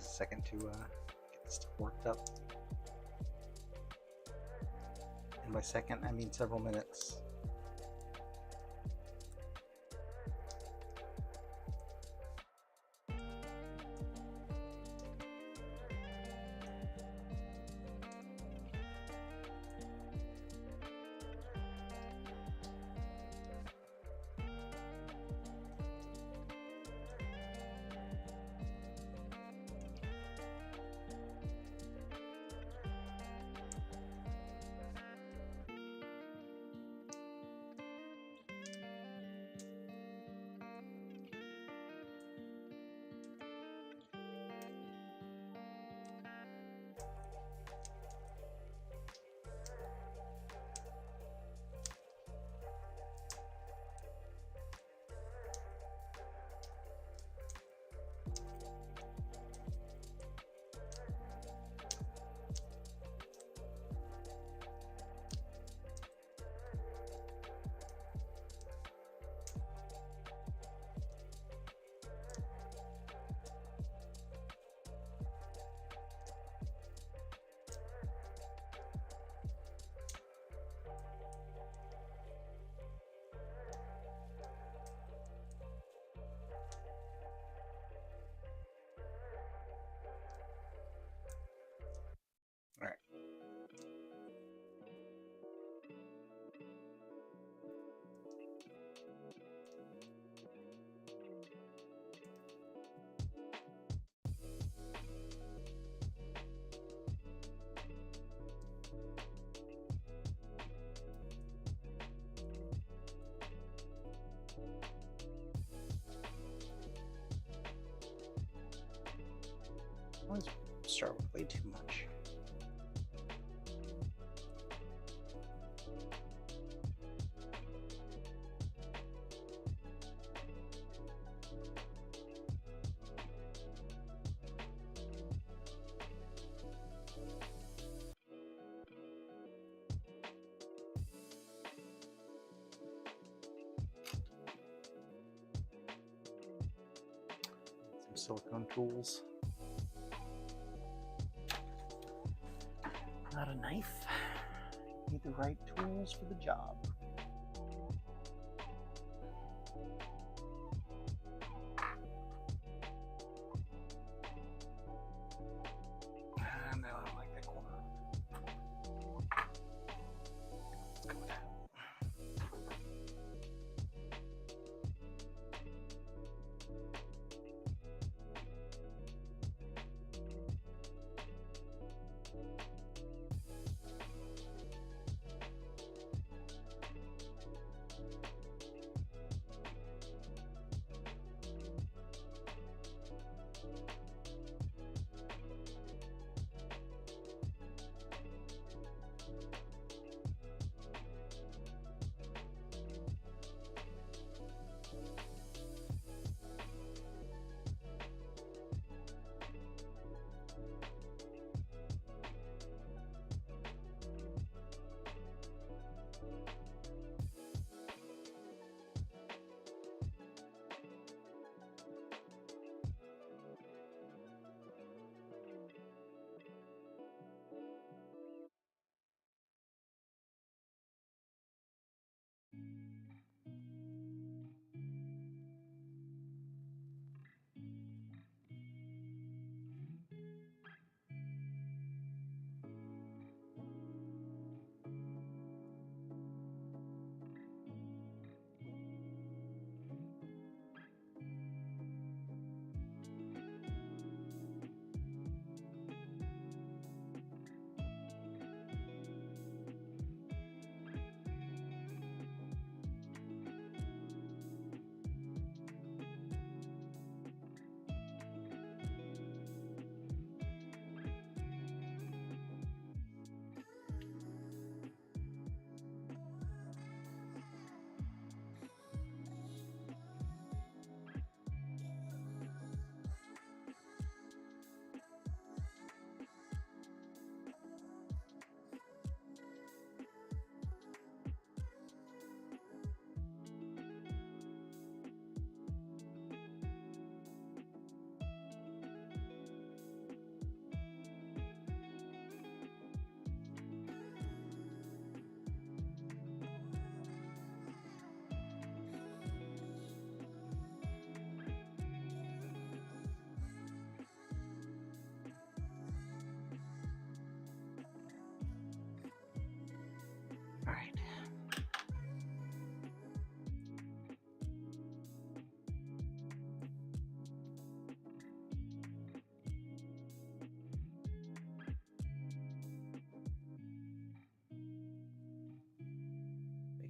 takes a second to get this stuff worked up. And by second, I mean several minutes. All right. I always start with way too much. Some silicone tools. Not a knife. Need the right tools for the job. No, I don't like that corner. Let's go with that.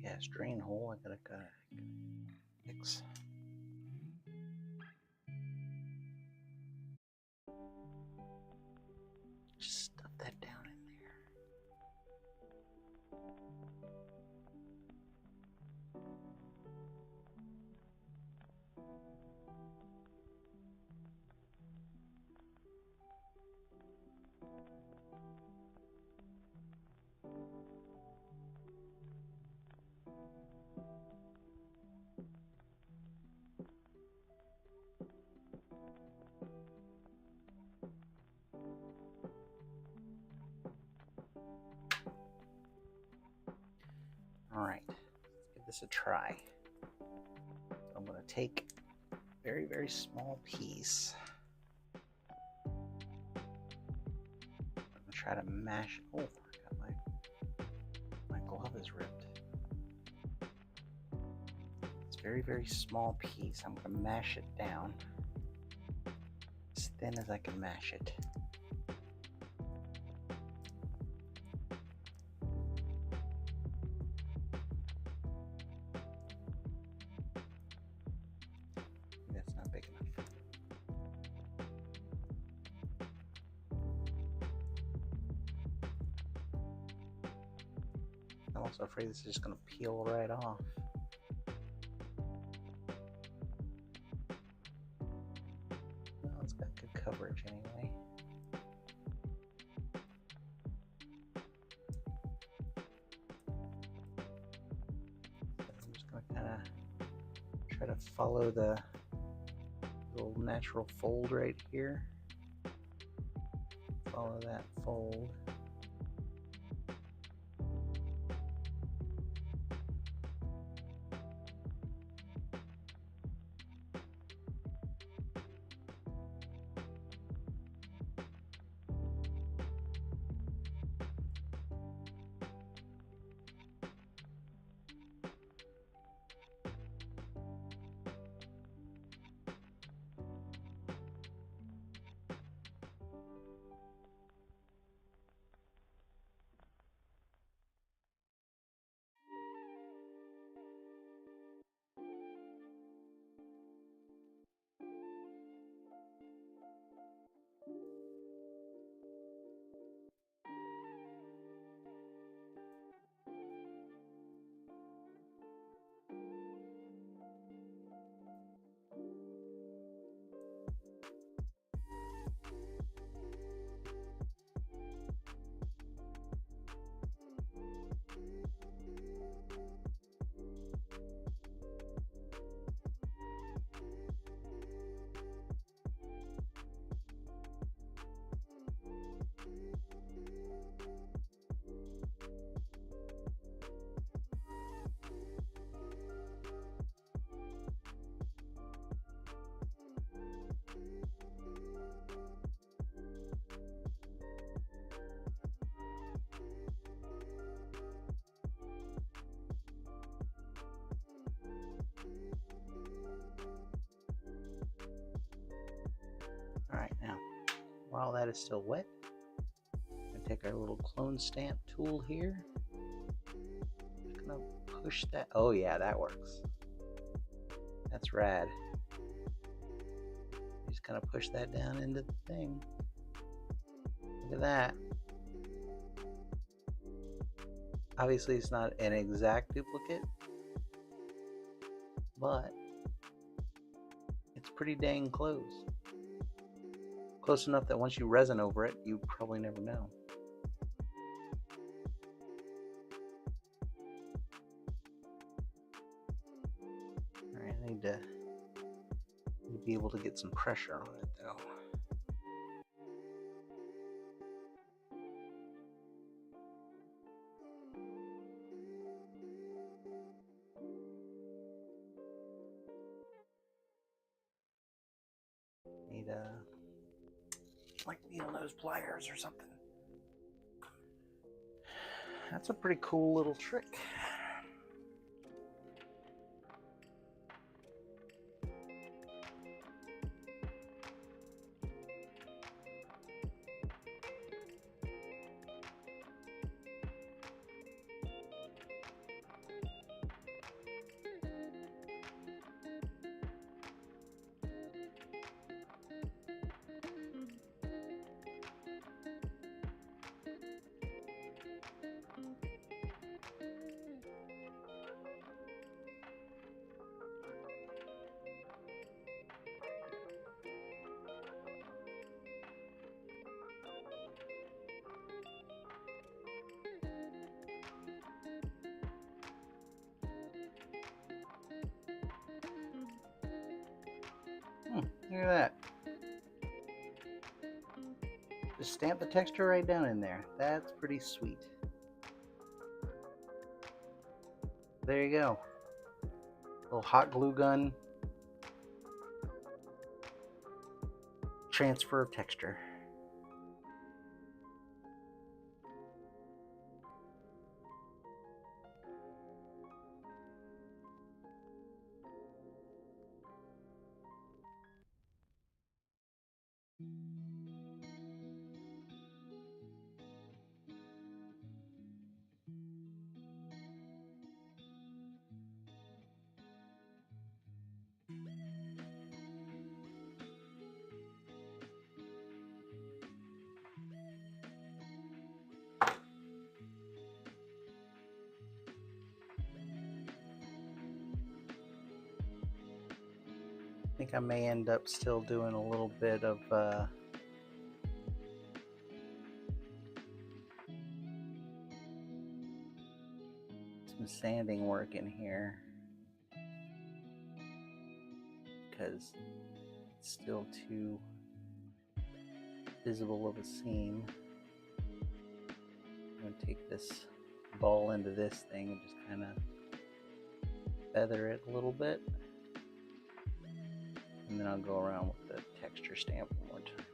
gas drain hole. I gotta fix. Just stuff that down in there. All right, let's give this a try. I'm going to take a very, very small piece. I'm going to try to mash. Oh, I got my glove is ripped. It's a very, very small piece. I'm going to mash it down as thin as I can mash it. That's not big enough. I'm also afraid this is just going to peel right off. Well, it's got good coverage anyway. So I'm just going to kind of try to follow the little natural fold right here. Follow that fold. Alright, now, while that is still wet, I'm going to take our little clone stamp tool here. Just going to push that. Oh yeah, that works. That's rad. Just kind of push that down into the thing. Look at that. Obviously it's not an exact duplicate, but it's pretty dang close. Close enough that once you resin over it, you probably never know. Alright, I need to be able to get some pressure on it though. Need like needle nose pliers or something. That's a pretty cool little trick. Look at that. Just stamp the texture right down in there. That's pretty sweet. There you go. Little hot glue gun transfer of texture. I think I may end up still doing a little bit of some sanding work in here because it's still too visible of a seam. I'm going to take this ball into this thing and just kind of feather it a little bit. And then I'll go around with the texture stamp one more time.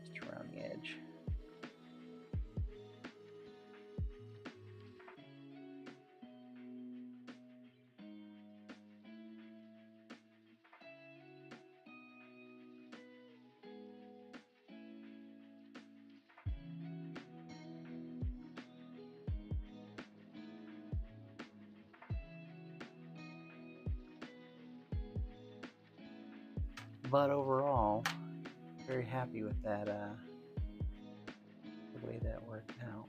Just around the edge. But overall, very happy with that, the way that worked out.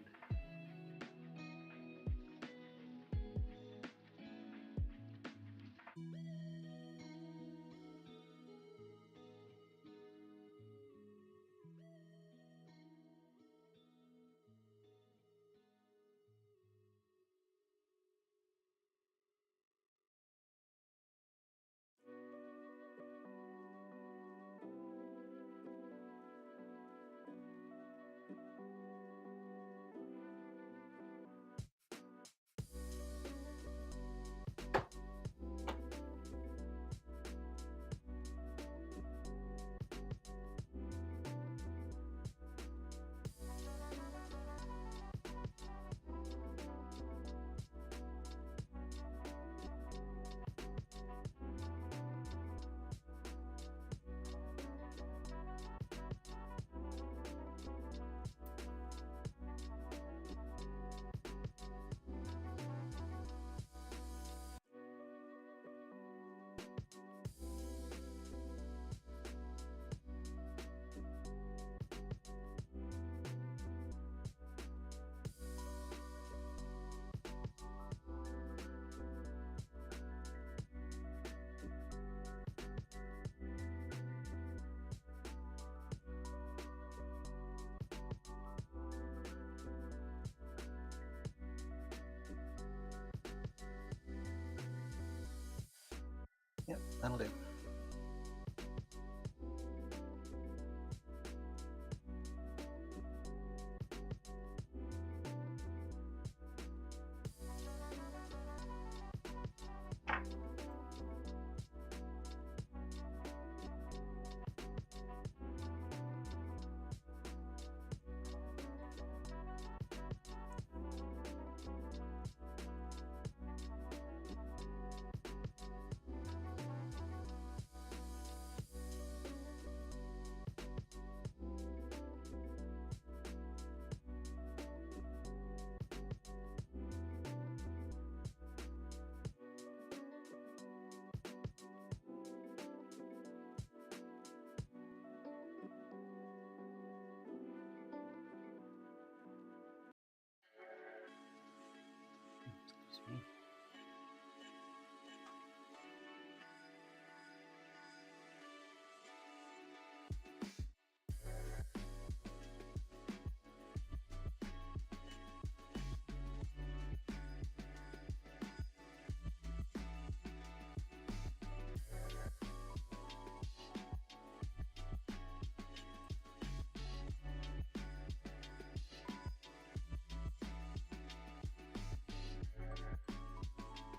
Yep, that'll do.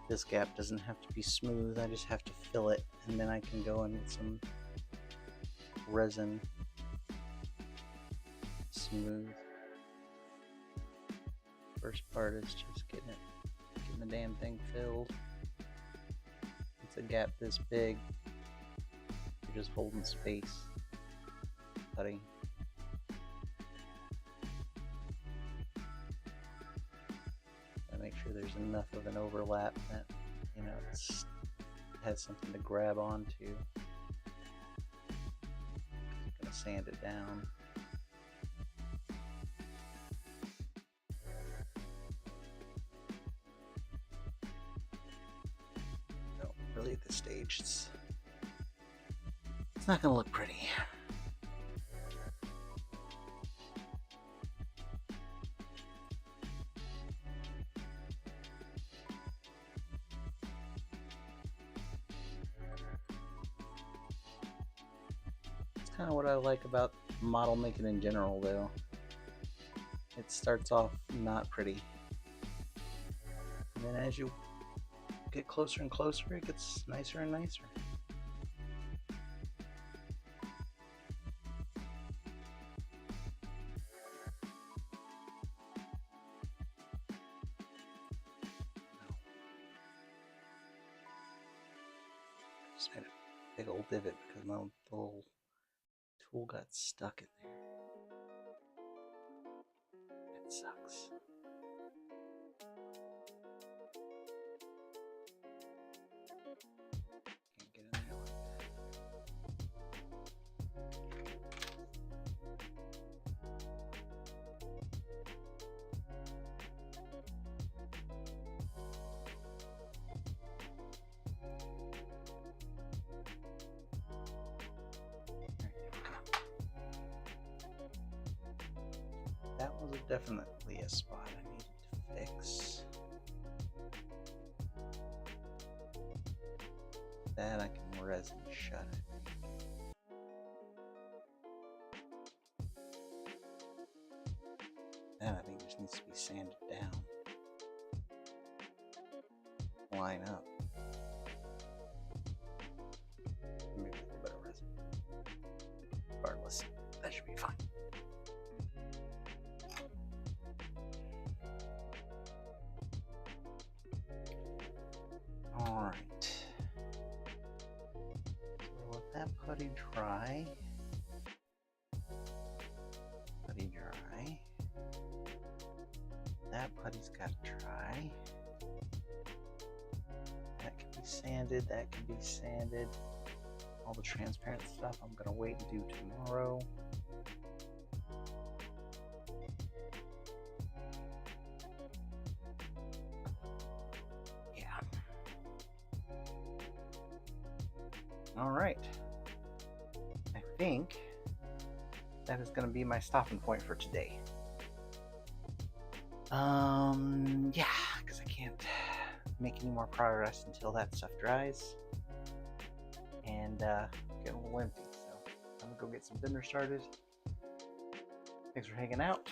This gap doesn't have to be smooth, I just have to fill it, and then I can go in with some resin. Smooth. First part is just getting the damn thing filled. It's a gap this big. You're just holding space. Putty. I make sure there's enough of an overlap that it has something to grab onto. I'm gonna sand it down. No, really at this stage, it's not gonna look pretty. Kind of what I like about model making in general, though. It starts off not pretty, and then as you get closer and closer, it gets nicer and nicer. Just made a big old divot because my little tool got stuck in there. It sucks. Can't get in there like that. That was definitely a spot I needed to fix. That I can resin shut it. That I think just needs to be sanded down. Line up. Maybe a little bit of resin. Regardless, that should be fine. Alright. So let that putty dry. Putty dry. That putty's got to dry. That can be sanded, that can be sanded. All the transparent stuff I'm gonna wait and do tomorrow. Yeah. All right. I think that is gonna be my stopping point for today. Yeah, because I can't make any more progress until that stuff dries. And get a little empty, so I'm gonna go get some dinner started. Thanks for hanging out.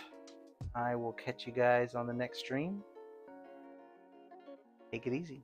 I will catch you guys on the next stream. Take it easy.